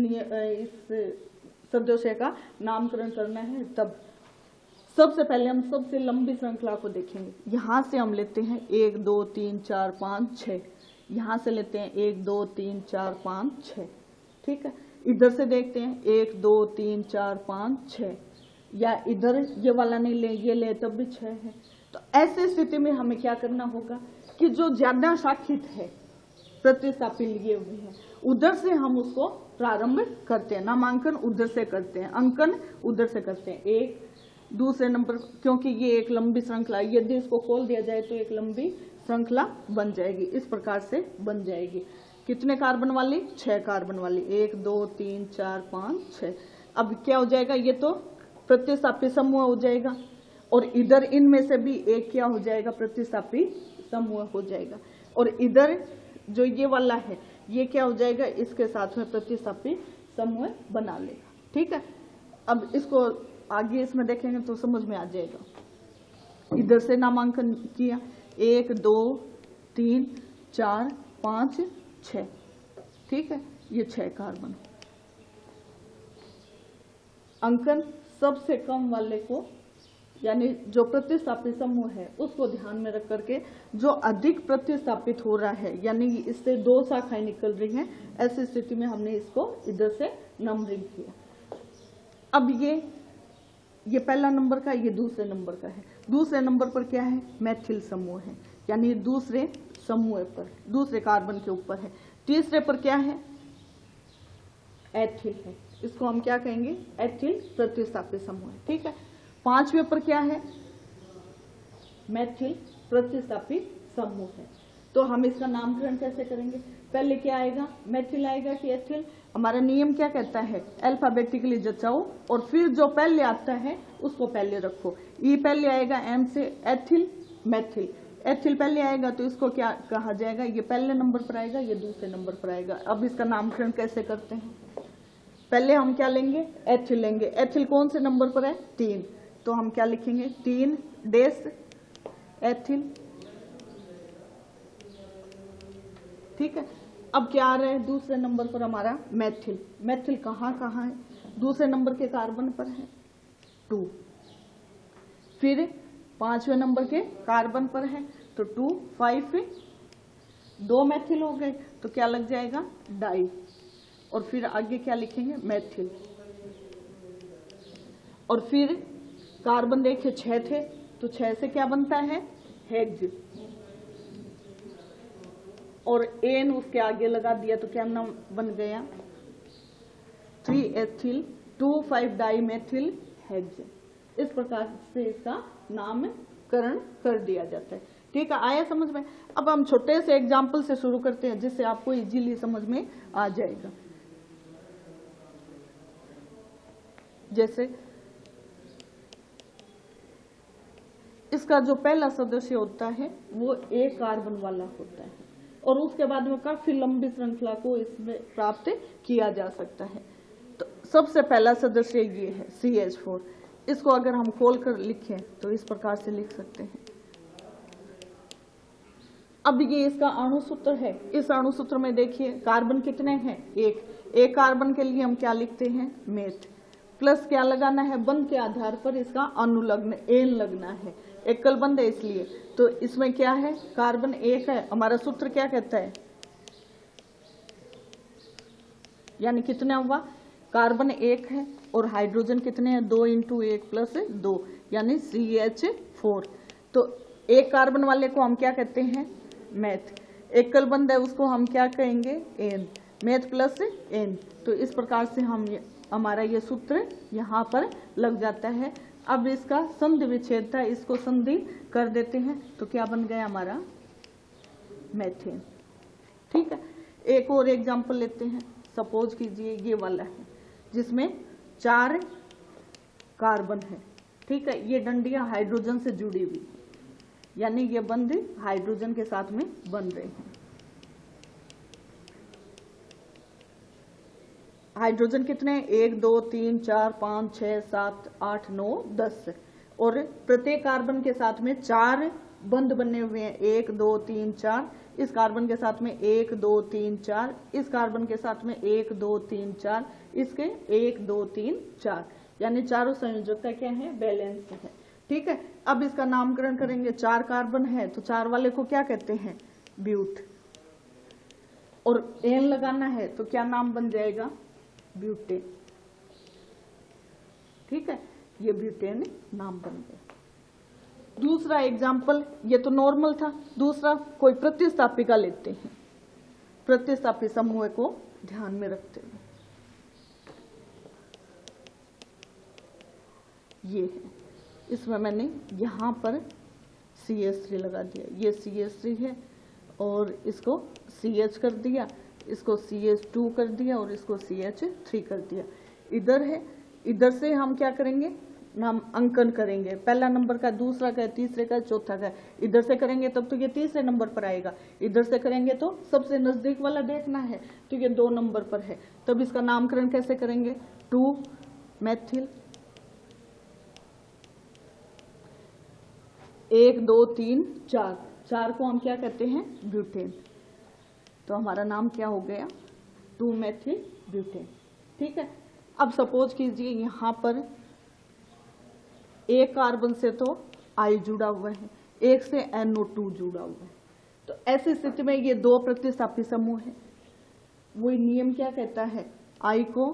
सदस्य का नामकरण करना है। तब सबसे पहले हम सबसे लंबी श्रृंखला को देखेंगे। यहाँ से हम लेते हैं 1 2 3 4 5 6, यहाँ से लेते हैं 1 2 3 4 5 6। ठीक है, इधर से देखते हैं 1 2 3 4 5 6, या इधर ये वाला नहीं ले, ये ले तब भी 6 है। तो ऐसे स्थिति में हमें क्या करना होगा कि जो ज्यादा शाखित है, प्रतिस्थापी लिए हुए हैं, उधर से हम उसको प्रारंभ करते हैं, नामांकन उधर से करते हैं, अंकन उधर से करते हैं। 1 दूसरे नंबर, क्योंकि ये एक लंबी श्रृंखला, यदि इसको खोल दिया जाए तो एक लंबी श्रृंखला बन जाएगी, इस प्रकार से बन जाएगी। कितने कार्बन वाली, 6 कार्बन वाली, 1 2 3 4 5 6। अब क्या हो जाएगा, ये तो प्रतिस्थापी समूह हो जाएगा। और इधर इनमें से भी एक क्या हो जाएगा, प्रतिस्थापी समूह हो जाएगा। और इधर जो ये वाला है ये क्या हो जाएगा, इसके साथ में प्रतिस्थापी समूह बना लेगा। ठीक है, अब इसको आगे इसमें देखेंगे तो समझ में आ जाएगा। इधर से नामांकन किया 1 2 3 4 5 6, ठीक है, ये 6 कार्बन। अंकन सबसे कम वाले को, यानी जो प्रतिस्थापित समूह है उसको ध्यान में रख करके जो अधिक प्रतिस्थापित हो रहा है, यानी इससे 2 शाखाएं निकल रही हैं, ऐसी स्थिति में हमने इसको इधर से नंबरिंग किया। अब ये पहला नंबर का, ये दूसरे नंबर का है। दूसरे नंबर पर क्या है, मैथिल समूह है, यानी दूसरे समूह पर, दूसरे कार्बन के ऊपर है। तीसरे पर क्या है, एथिल है, इसको हम क्या कहेंगे, एथिल प्रतिस्थापित समूह है। ठीक है, 5वें पर क्या है, मैथिल प्रतिस्थापित समूह है। तो हम इसका नामकरण कैसे करेंगे, पहले क्या आएगा, मैथिल आएगा कि एथिल। हमारा नियम क्या कहता है, अल्फाबेटिकली जचाओ और फिर जो पहले आता है उसको पहले रखो। ई पहले आएगा, एम से एथिल, मैथिल। एथिल पहले आएगा तो इसको क्या कहा जाएगा, ये पहले नंबर पर आएगा, ये दूसरे नंबर पर आएगा। अब इसका नामकरण कैसे करते हैं, पहले हम क्या लेंगे, एथिल लेंगे। एथिल कौन से नंबर पर है, 3, तो हम क्या लिखेंगे, 3 डेस एथिल। ठीक है, अब क्या आ रहा है, दूसरे नंबर पर हमारा मैथिल। मैथिल कहाँ है, दूसरे नंबर के कार्बन पर है 2। फिर 5वें नंबर के कार्बन पर है तो 2 5 2 मैथिल हो गए, तो क्या लग जाएगा, डाई। और फिर आगे क्या लिखेंगे, मैथिल। और फिर कार्बन देखिए 6 थे, तो 6 से क्या बनता है, हेक्स। और एन उसके आगे लगा दिया तो क्या नाम बन गया, 3 एथिल 2 5 डाई मैथिल हेक्स। इस प्रकार से इसका नामकरण कर दिया जाता है। ठीक है, आया समझ में। अब हम छोटे से एग्जाम्पल से शुरू करते हैं जिससे आपको इजीली समझ में आ जाएगा। जैसे इसका जो पहला सदस्य होता है वो एक कार्बन वाला होता है और उसके बाद में काफी लंबी श्रृंखला को इसमें प्राप्त किया जा सकता है। तो सबसे पहला सदस्य ये है CH4। इसको अगर हम खोल कर लिखें तो इस प्रकार से लिख सकते हैं। अब ये इसका अणुसूत्र है। इस अणुसूत्र में देखिए कार्बन कितने हैं, एक कार्बन के लिए हम क्या लिखते हैं, मेथ। प्लस क्या लगाना है, बंध के आधार पर इसका अनुलग्न एन लगना है। एकल बंध है इसलिए, तो इसमें क्या है, कार्बन 1 है। हमारा सूत्र क्या कहता है, यानी कितने हुआ, कार्बन 1 है और हाइड्रोजन कितने हैं, 2 × 1 + 2 यानी CH4। तो एक कार्बन वाले को हम क्या कहते हैं, मैथ। एकल बंध है उसको हम क्या कहेंगे, एन। Math plus N. तो इस प्रकार से हम हमारा ये सूत्र यहाँ पर लग जाता है। अब इसका संधि विच्छेद था, इसको संधि कर देते हैं तो क्या बन गया हमारा, मैथेन। ठीक है, एक और एग्जांपल लेते हैं। सपोज कीजिए ये वाला है जिसमें 4 कार्बन है। ठीक है, ये डंडियां हाइड्रोजन से जुड़ी हुई है, यानी ये बंध हाइड्रोजन के साथ में बन रहे हैं। हाइड्रोजन कितने, 1 2 3 4 5 6 7 8 9 10 और प्रत्येक कार्बन के साथ में 4 बंध बने हुए हैं, 1 2 3 4। इस कार्बन के साथ में 1 2 3 4, इस कार्बन के साथ में 1 2 3 4, इसके 1 2 3 4, यानी चारों संयोजकता क्या है, बैलेंस है। ठीक है, अब इसका नामकरण करेंगे। 4 कार्बन है तो 4 वाले को क्या कहते हैं, ब्यूट। और एन लगाना है तो क्या नाम बन जाएगा, ब्यूटेन। ठीक है, ये ब्यूटेन नाम बन गया। दूसरा एग्जाम्पल, ये तो नॉर्मल था। दूसरा कोई प्रतिस्थापी का लेते हैं, प्रतिस्थापी समूह को ध्यान में रखते हुए। ये है, इसमें मैंने यहाँ पर CH3 लगा दिया। ये CH3 है और इसको CH कर दिया, इसको CH2 कर दिया और इसको CH3 कर दिया। इधर है, इधर से हम क्या करेंगे, नाम अंकन करेंगे, पहला नंबर का, दूसरा का, तीसरे का, चौथा का। इधर से करेंगे तब तो ये तीसरे नंबर पर आएगा, इधर से करेंगे तो सबसे नजदीक वाला देखना है तो ये 2 नंबर पर है। तब इसका नामकरण कैसे करेंगे? 2 मेथिल 1 2 3 4, 4 को हम क्या कहते हैं? ब्यूटेन। तो हमारा नाम क्या हो गया? 2 मेथिल ब्यूटेन। ठीक है। अब सपोज कीजिए यहाँ पर एक कार्बन से तो I जुड़ा हुआ है, एक से NO2 जुड़ा हुआ है। तो ऐसी स्थिति में ये 2 प्रतिस्थापी समूह है। वही नियम क्या कहता है? I को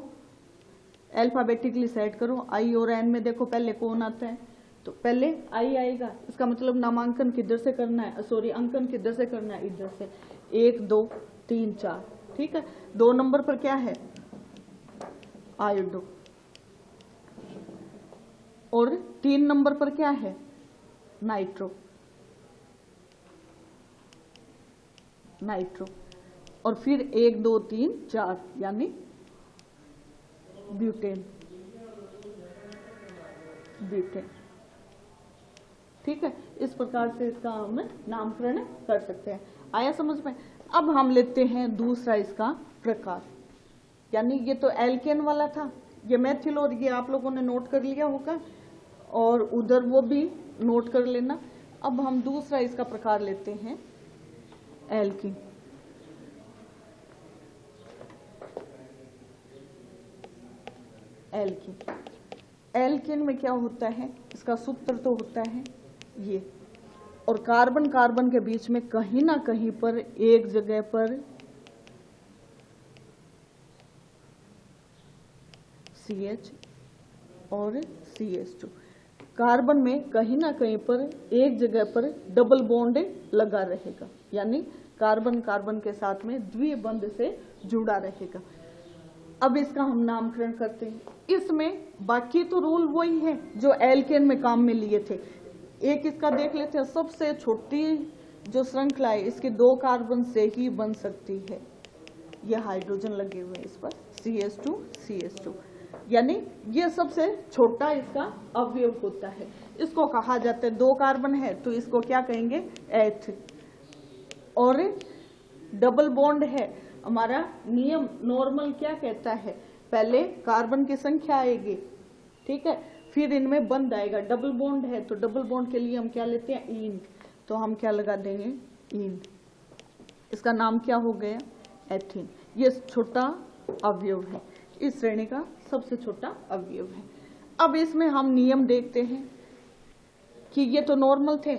अल्फाबेटिकली सेट करो। I और N में देखो पहले कौन आता है, तो पहले I आएगा। इसका मतलब नामांकन किधर से करना है, सॉरी अंकन किधर से करना है? इधर से। 1 2 3 4। ठीक है। 2 नंबर पर क्या है? आयोडो। और 3 नंबर पर क्या है? नाइट्रो। नाइट्रो। और फिर 1 2 3 4 यानी ब्यूटेन। ब्यूटेन। ठीक है। इस प्रकार से इसका हम नामकरण कर सकते हैं। आया समझ में? अब हम लेते हैं दूसरा इसका प्रकार, यानी ये तो एल्केन वाला था, ये मेथिल, और ये आप लोगों ने नोट कर लिया होगा और उधर वो भी नोट कर लेना। अब हम दूसरा इसका प्रकार लेते हैं एल्कीन। एल्कीन। एल्कीन में क्या होता है? इसका सूत्र तो होता है ये, और कार्बन कार्बन के बीच में कहीं ना कहीं पर एक जगह पर CH और CH2, कार्बन में कहीं ना कहीं पर एक जगह पर डबल बॉन्ड लगा रहेगा, यानी कार्बन कार्बन के साथ में द्विबंध से जुड़ा रहेगा। अब इसका हम नामकरण करते हैं। इसमें बाकी तो रूल वही है जो एल्केन में काम में लिए थे। एक इसका देख लेते हैं, सबसे छोटी जो श्रृंखला है इसकी 2 कार्बन से ही बन सकती है। यह हाइड्रोजन लगे हुए हैं इस पर, CH2 CH2, यानी ये सबसे छोटा इसका अवयव होता है। इसको कहा जाता है, 2 कार्बन है तो इसको क्या कहेंगे? एथ। और डबल बॉन्ड है, हमारा नियम नॉर्मल क्या कहता है? पहले कार्बन की संख्या आएगी, ठीक है, फिर इनमें बंध आएगा। डबल बॉन्ड है तो डबल बॉन्ड के लिए हम क्या लेते हैं? इन। तो हम क्या लगा देंगे? इन। इसका नाम क्या हो गया? एथीन। ये छोटा अवयव है, इस श्रेणी का सबसे छोटा अवयव है। अब इसमें हम नियम देखते हैं कि ये तो नॉर्मल थे,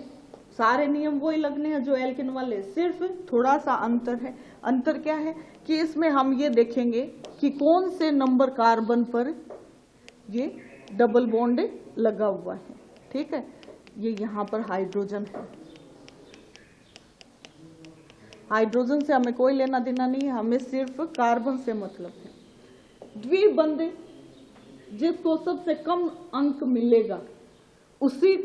सारे नियम वही लगने हैं जो एल्केन वाले, सिर्फ थोड़ा सा अंतर है। अंतर क्या है कि इसमें हम ये देखेंगे कि कौन से नंबर कार्बन पर ये डबल बॉन्ड लगा हुआ है। ठीक है। ये यहाँ पर हाइड्रोजन है, हाइड्रोजन से हमें कोई लेना देना नहीं है, हमें सिर्फ कार्बन से मतलब है। द्विबंध जिसको सबसे कम अंक मिलेगा उसी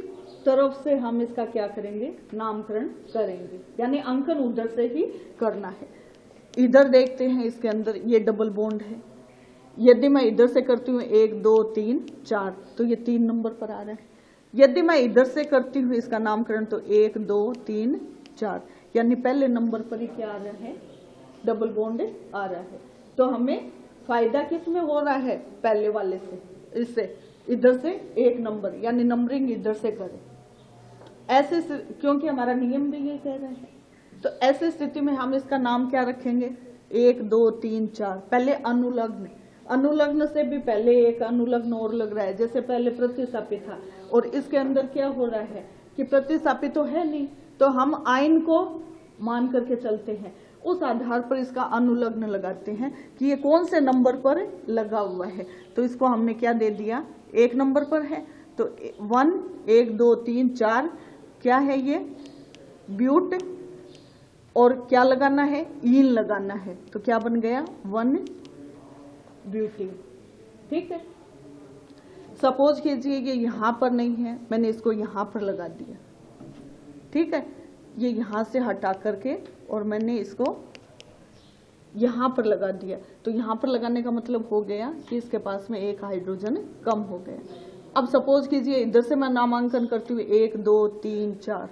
तरफ से हम इसका क्या करेंगे? नामकरण करेंगे, यानी अंकन उधर से ही करना है। इधर देखते हैं, इसके अंदर ये डबल बॉन्ड है। यदि मैं इधर से करती हूँ 1 2 3 4 तो ये 3 नंबर पर आ रहा है। यदि मैं इधर से करती हूँ इसका नामकरण तो 1 2 3 4, यानी पहले नंबर पर ही क्या आ रहा है? डबल बॉन्ड आ रहा है। तो हमें फायदा किस में हो रहा है? पहले वाले से, इससे इधर से 1 नंबर, यानी नंबरिंग इधर से करें ऐसे, क्योंकि हमारा नियम भी ये कह रहा है। तो ऐसे स्थिति में हम इसका नाम क्या रखेंगे? 1 2 3 4। पहले अनुलग्न, अनुलग्न से भी पहले एक अनुलग्न और लग रहा है, जैसे पहले प्रतिस्थापी था, और इसके अंदर क्या हो रहा है कि प्रतिस्थापी तो है नहीं, तो हम आयन को मान करके चलते हैं। उस आधार पर इसका अनुलग्न लगाते हैं कि ये कौन से नंबर पर लगा हुआ है। तो इसको हमने क्या दे दिया? 1 नंबर पर है तो 1 1 2 3 4 क्या है ये? ब्यूट, और क्या लगाना है? ईन लगाना है। तो क्या बन गया? 1 ब्यूटीन। ठीक है। सपोज कीजिए ये यहां पर नहीं है, मैंने इसको यहां पर लगा दिया। ठीक है। ये यहां से हटा करके और मैंने इसको यहां पर लगा दिया। तो यहां पर लगाने का मतलब हो गया कि इसके पास में एक हाइड्रोजन कम हो गया। अब सपोज कीजिए इधर से मैं नामांकन करती हूँ 1 2 3 4,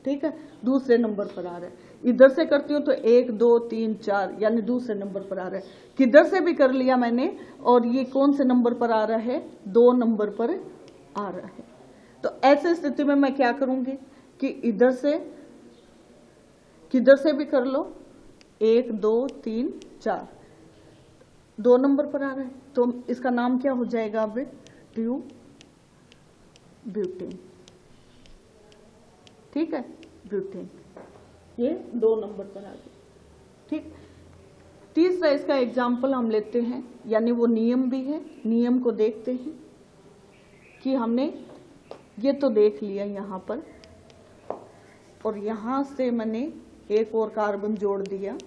ठीक है, दूसरे नंबर पर आ रहा है। इधर से करती हूँ तो 1 2 3 4 यानी दूसरे नंबर पर आ रहा है। किधर से भी कर लिया मैंने, और ये कौन से नंबर पर आ रहा है, 2 नंबर पर आ रहा है। तो ऐसे स्थिति में मैं क्या करूंगी कि इधर से किधर से भी कर लो, 1 2 3 4, 2 नंबर पर आ रहा है, तो इसका नाम क्या हो जाएगा अब, ब्यूटेन, ठीक है, ब्यूटेन, ये 2 नंबर पर आ गया, ठीक। तीसरा इसका एग्जाम्पल हम लेते हैं, यानी वो नियम भी है, नियम को देखते हैं कि हमने ये तो देख लिया यहाँ पर, और यहाँ से मैंने एक और कार्बन जोड़ दिया,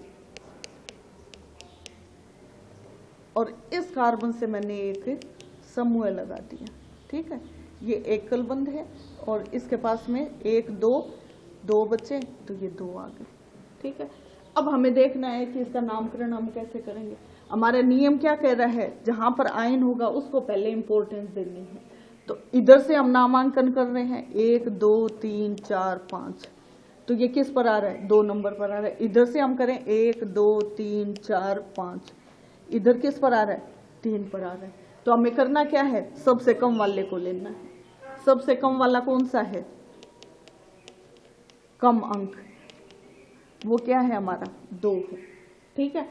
और इस कार्बन से मैंने एक समूह लगा दिया, ठीक है। ये एकल बंध है और इसके पास में 1 2 बचे, तो ये 2 आ गए, ठीक है। अब हमें देखना है कि इसका नामकरण हम कैसे करेंगे। हमारा नियम क्या कह रहा है, जहां पर आयन होगा उसको पहले इंपॉर्टेंस देनी है। तो इधर से हम नामांकन कर रहे हैं 1 2 3 4 5, तो ये किस पर आ रहा है, 2 नंबर पर आ रहा है। इधर से हम करें 1 2 3 4 5, इधर किस पर आ रहा है, 3 पर आ रहा है। तो हमें करना क्या है, सबसे कम वाले को लेना है। सबसे कम वाला कौन सा है, कम अंक, वो क्या है हमारा, 2 है, ठीक है।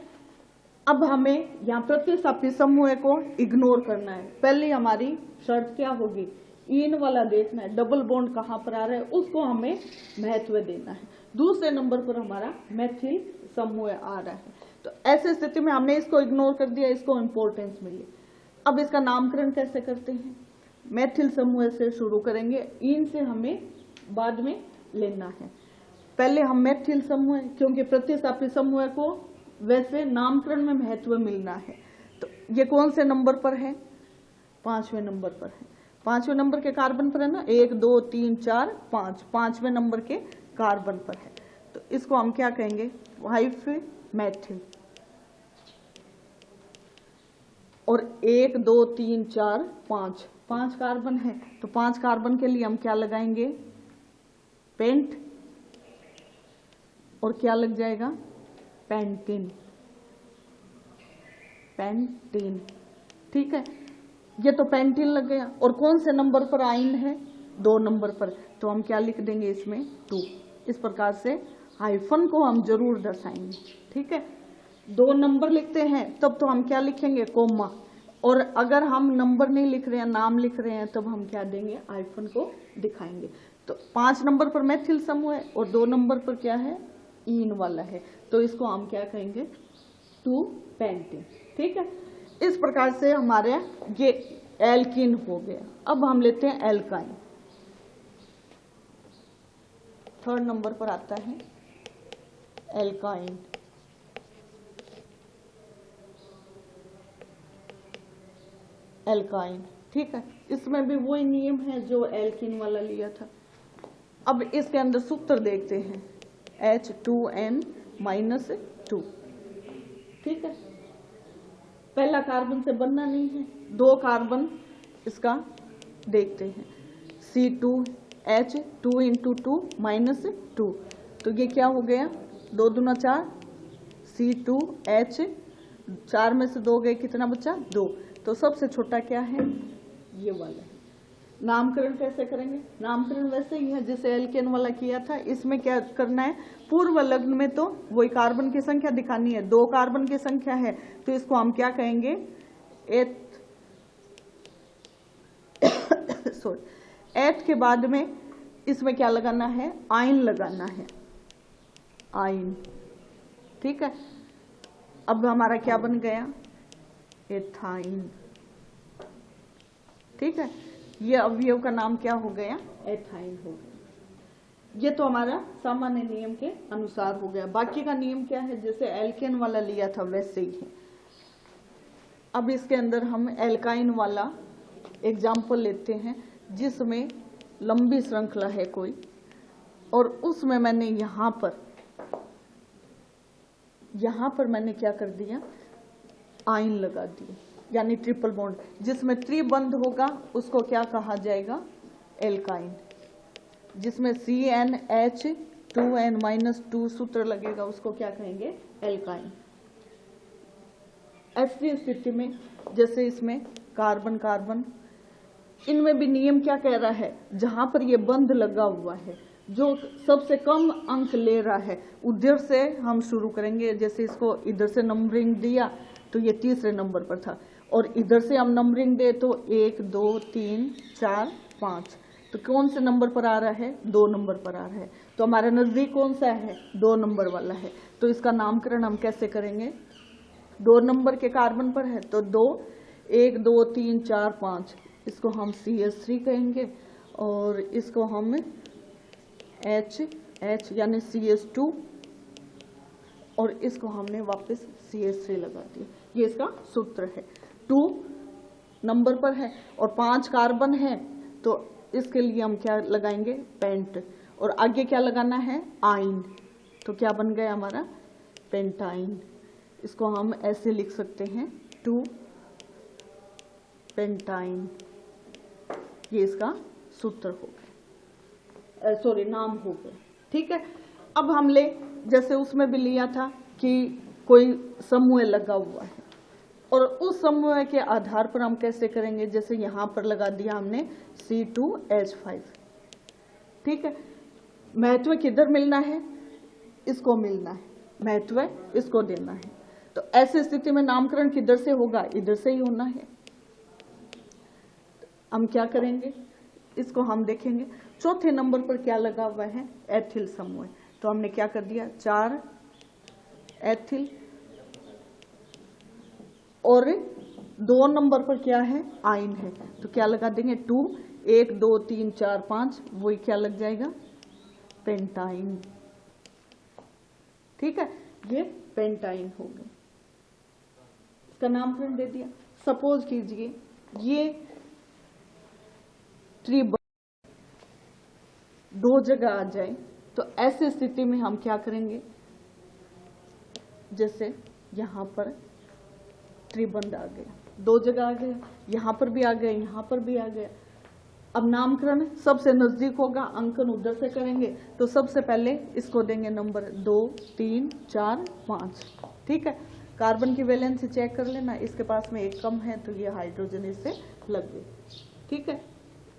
अब हमें यहाँ प्रतिस्थापी समूह को इग्नोर करना है। पहले हमारी शर्त क्या होगी, इन वाला देखना है, डबल बॉन्ड कहाँ पर आ रहा है उसको हमें महत्व देना है। दूसरे नंबर पर हमारा मैथिल समूह आ रहा है, तो ऐसे स्थिति में हमने इसको इग्नोर कर दिया, इसको इंपॉर्टेंस मिली। अब इसका नामकरण कैसे करते हैं, मैथिल समूह से शुरू करेंगे, इन से हमें बाद में लेना है। पहले हम मैथिल समूह, क्योंकि प्रतिस्थापी समूह को वैसे नामकरण में महत्व मिलना है, तो ये कौन से नंबर पर है, 5वें नंबर पर है। 5वें नंबर के कार्बन पर है ना, 1 2 3 4 5, 5वें नंबर के कार्बन पर है। तो इसको हम क्या कहेंगे, वाइफ मैथिल। और 1 2 3 4 5, 5 कार्बन है, तो 5 कार्बन के लिए हम क्या लगाएंगे, पेंट, और क्या लग जाएगा, पेंटीन, पेंटीन, ठीक है। ये तो पेंटीन लग गया। और कौन से नंबर पर आयन है, 2 नंबर पर, तो हम क्या लिख देंगे इसमें, 2। इस प्रकार से हाइफन को हम जरूर दर्शाएंगे, ठीक है। 2 नंबर लिखते हैं तब तो हम क्या लिखेंगे, कोमा। और अगर हम नंबर नहीं लिख रहे हैं, नाम लिख रहे हैं, तब हम क्या देंगे, हाइफन को दिखाएंगे। तो 5 नंबर पर मैथिल समूह है और 2 नंबर पर क्या है, इन वाला है, तो इसको हम क्या कहेंगे, 2 पेंटीन, ठीक है। इस प्रकार से हमारे ये एल्कीन हो गया। अब हम लेते हैं एल्काइन। 3rd नंबर पर आता है एल्काइन। एल्काइन, ठीक है। इसमें भी वही नियम है जो एल्कीन वाला लिया था। अब इसके अंदर सूत्र देखते हैं, H2N-2, ठीक है। पहला कार्बन से बनना नहीं है, 2 कार्बन इसका देखते हैं, C2H, 2 × 2 - 2, तो ये क्या हो गया, 2 दूना 4, C2H, 4 में से 2 गए, कितना बचा, 2। तो सबसे छोटा क्या है, ये वाला है। नामकरण कैसे करेंगे, नामकरण वैसे ही है जैसे एल्केन वाला किया था। इसमें क्या करना है, पूर्व लग्न में तो वही कार्बन की संख्या दिखानी है, 2 कार्बन की संख्या है, तो इसको हम क्या कहेंगे, एथ के बाद में इसमें क्या लगाना है, आयन लगाना है, आयन, ठीक है। अब हमारा क्या बन गया, एथाइन, ठीक है। ये अवयव का नाम क्या हो गया, एथाइन हो गया। ये तो हमारा सामान्य नियम के अनुसार हो गया। बाकी का नियम क्या है, जैसे एल्केन वाला लिया था वैसे ही है। अब इसके अंदर हम एल्काइन वाला एग्जाम्पल लेते हैं, जिसमें लंबी श्रृंखला है कोई, और उसमें मैंने यहाँ पर मैंने क्या कर दिया, आयन लगा दिए। यानी ट्रिपल बॉन्ड, जिसमें त्रिबंध होगा उसको क्या कहा जाएगा? एल्काइन। जिसमें CnH2n-2 सूत्र लगेगा उसको क्या कहेंगे? एल्काइन। ऐसी स्थिति में जैसे इसमें कार्बन कार्बन, इनमें भी नियम क्या कह रहा है? जहां पर ये बंध लगा हुआ है, जो सबसे कम अंक ले रहा है, उधर से हम शुरू करेंगे। जैसे इसको इधर से नंबरिंग दिया तो ये तीसरे नंबर पर था, और इधर से हम नंबरिंग दे तो 1 2 3 4 5, तो कौन से नंबर पर आ रहा है? 2 नंबर पर आ रहा है। तो हमारा नजदीक कौन सा है? 2 नंबर वाला है। तो इसका नामकरण हम कैसे करेंगे? 2 नंबर के कार्बन पर है तो 2, 1 2 3 4 5, इसको हम CH3 कहेंगे, और इसको हम H यानी CH2, और इसको हमने वापस CH3 लगा दिया। ये इसका सूत्र है। 2 नंबर पर है और 5 कार्बन है, तो इसके लिए हम क्या लगाएंगे? पेंट। और आगे क्या लगाना है? आइन। तो क्या बन गया हमारा? पेंटाइन। इसको हम ऐसे लिख सकते हैं 2 पेंटाइन। ये इसका सूत्र हो गया, सॉरी नाम हो गया। ठीक है। अब हम ले, जैसे उसमें भी लिया था कि कोई समूह लगा हुआ है, और उस समूह के आधार पर हम कैसे करेंगे? जैसे यहां पर लगा दिया हमने C2H5। ठीक है। महत्व किधर मिलना है? इसको मिलना है, महत्व इसको देना है। तो ऐसी स्थिति में नामकरण किधर से होगा? इधर से ही होना है। हम क्या करेंगे? इसको हम देखेंगे चौथे नंबर पर क्या लगा हुआ है? एथिल समूह। तो हमने क्या कर दिया? 4 एथिल, और 2 नंबर पर क्या है? आइन है। तो क्या लगा देंगे? 2, 1 2 3 4 5, वही क्या लग जाएगा? पेंटाइन। ठीक है। ये पेंटाइन हो गया, इसका नामकरण दे दिया। सपोज कीजिए ये त्रिबंध 2 जगह आ जाए, तो ऐसी स्थिति में हम क्या करेंगे? जैसे यहां पर त्रिबंध आ गया, 2 जगह आ गया, यहां पर भी आ गया, यहां पर भी आ गया। अब नामकरण सबसे नजदीक होगा, अंकन उधर से करेंगे। तो सबसे पहले इसको देंगे नंबर 2 3 4 5। ठीक है। कार्बन की वैलेंसी चेक कर लेना, इसके पास में 1 कम है तो ये हाइड्रोजन इससे लग गई। ठीक है।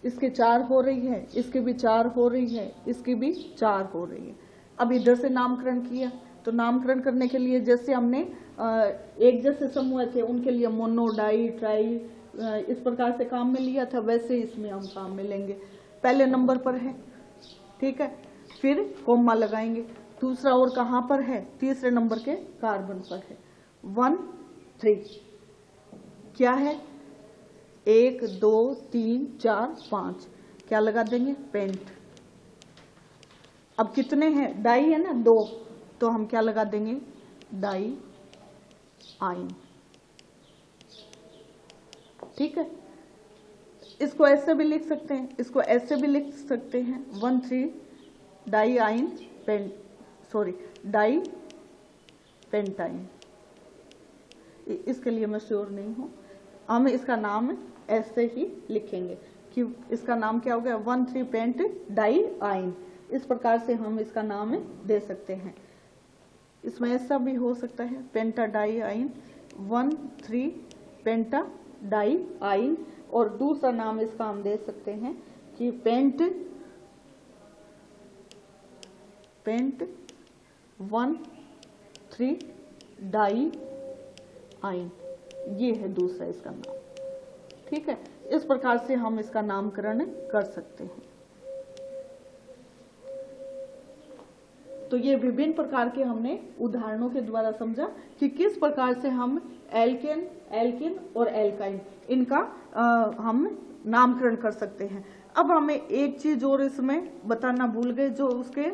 इसके 4 हो रही है, इसके भी 4 हो रही है, इसकी भी 4 हो रही है। अब इधर से नामकरण किया, तो नामकरण करने के लिए जैसे हमने एक जैसे समूह थे उनके लिए मोनो, डाई, ट्राई, इस प्रकार से काम में लिया था, वैसे इसमें हम काम में लेंगे। पहले नंबर पर है, ठीक है, फिर कोमा लगाएंगे। दूसरा और कहाँ पर है? तीसरे नंबर के कार्बन पर है। 1 3 क्या है? 1 2 3 4 5, क्या लगा देंगे? पेंट। अब कितने हैं? डाई है ना 2, तो हम क्या लगा देंगे? डाई आइन। ठीक है। इसको ऐसे भी लिख सकते हैं, इसको ऐसे भी लिख सकते हैं 1 3 डाई आइन पेंट, सॉरी डाई पेंटाइन। इसके लिए मैं श्योर नहीं हूं, हम इसका नाम ऐसे ही लिखेंगे कि इसका नाम क्या हो गया? 1 3 पेंट डाई आइन। इस प्रकार से हम इसका नाम दे सकते हैं। इसमें ऐसा भी हो सकता है पेंटा डाई आइन, 1 3 पेंटा डाई आइन, और दूसरा नाम इसका हम दे सकते हैं कि पेंट 1 3 डाई आइन। ये है दूसरा इसका नाम। ठीक है। इस प्रकार से हम इसका नामकरण कर सकते हैं। तो ये विभिन्न प्रकार के हमने उदाहरणों के द्वारा समझा कि किस प्रकार से हम एल्केन और एल्काइन इनका हम नामकरण कर सकते हैं। अब हमें एक चीज और इसमें बताना भूल गए, जो उसके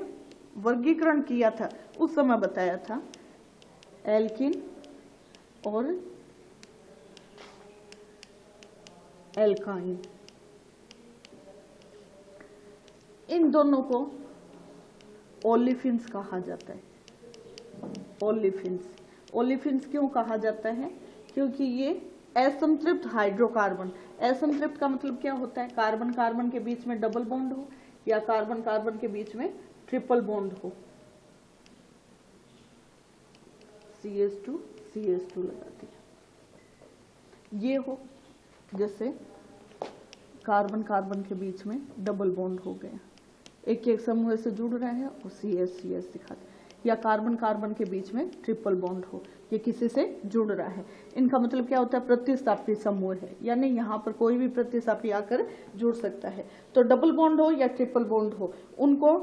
वर्गीकरण किया था उस समय बताया था। एल्किन और एल्काइन, इन दोनों को ओलिफिन्स कहा जाता है। ओलिफिन्स क्यों कहा जाता है? क्योंकि ये असंतृप्त हाइड्रोकार्बन। असंतृप्त का मतलब क्या होता है? कार्बन कार्बन के बीच में डबल बॉन्ड हो या कार्बन कार्बन के बीच में ट्रिपल बॉन्ड हो। CH2 लगा दिया। ये हो जैसे कार्बन कार्बन के बीच में डबल बॉन्ड हो गया, एक एक समूह से जुड़ रहे हैं और CH दिखा दिया। या कार्बन कार्बन के बीच में ट्रिपल बॉन्ड हो, ये किसी से जुड़ रहा है। इनका मतलब क्या होता है? प्रतिस्थापी समूह है, यानी यहाँ पर कोई भी प्रतिस्थापी आकर जुड़ सकता है। तो डबल बॉन्ड हो या ट्रिपल बॉन्ड हो, उनको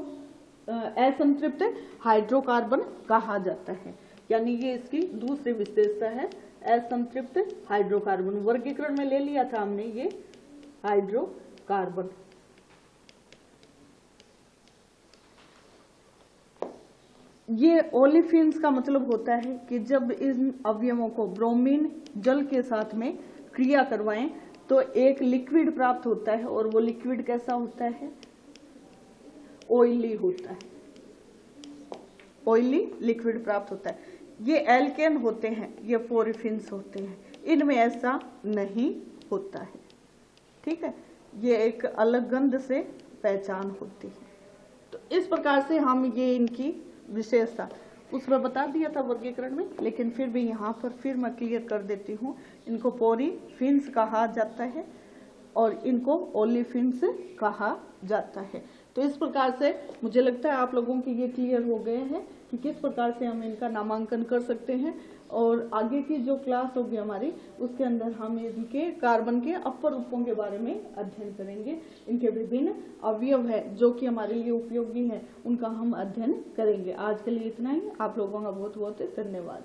असंतृप्त हाइड्रोकार्बन कहा जाता है। यानी ये इसकी दूसरी विशेषता है, असंतृप्त हाइड्रोकार्बन। वर्गीकरण में ले लिया था हमने ये हाइड्रोकार्बन। ये ओलेफिन्स का मतलब होता है कि जब इन अवयवों को ब्रोमीन जल के साथ में क्रिया करवाएं तो एक लिक्विड प्राप्त होता है, और वो लिक्विड कैसा होता है? ऑयली होता है। ऑयली लिक्विड प्राप्त होता है। ये एल्केन होते हैं, ये पोरिफिन्स होते हैं, इनमें ऐसा नहीं होता है। ठीक है, ये एक अलग गंध से पहचान होती है। तो इस प्रकार से हम ये इनकी विशेषता उसमें बता दिया था वर्गीकरण में, लेकिन फिर भी यहाँ पर फिर मैं क्लियर कर देती हूँ। इनको पोरिफिन्स कहा जाता है और इनको ओलेफिन्स कहा जाता है। तो इस प्रकार से मुझे लगता है आप लोगों के ये क्लियर हो गए हैं कि किस प्रकार से हम इनका नामांकन कर सकते हैं। और आगे की जो क्लास होगी हमारी, उसके अंदर हम इनके कार्बन के अपर रूपों के बारे में अध्ययन करेंगे। इनके विभिन्न अवयव है जो कि हमारे लिए उपयोगी है, उनका हम अध्ययन करेंगे। आज के लिए इतना ही। आप लोगों का बहुत बहुत धन्यवाद।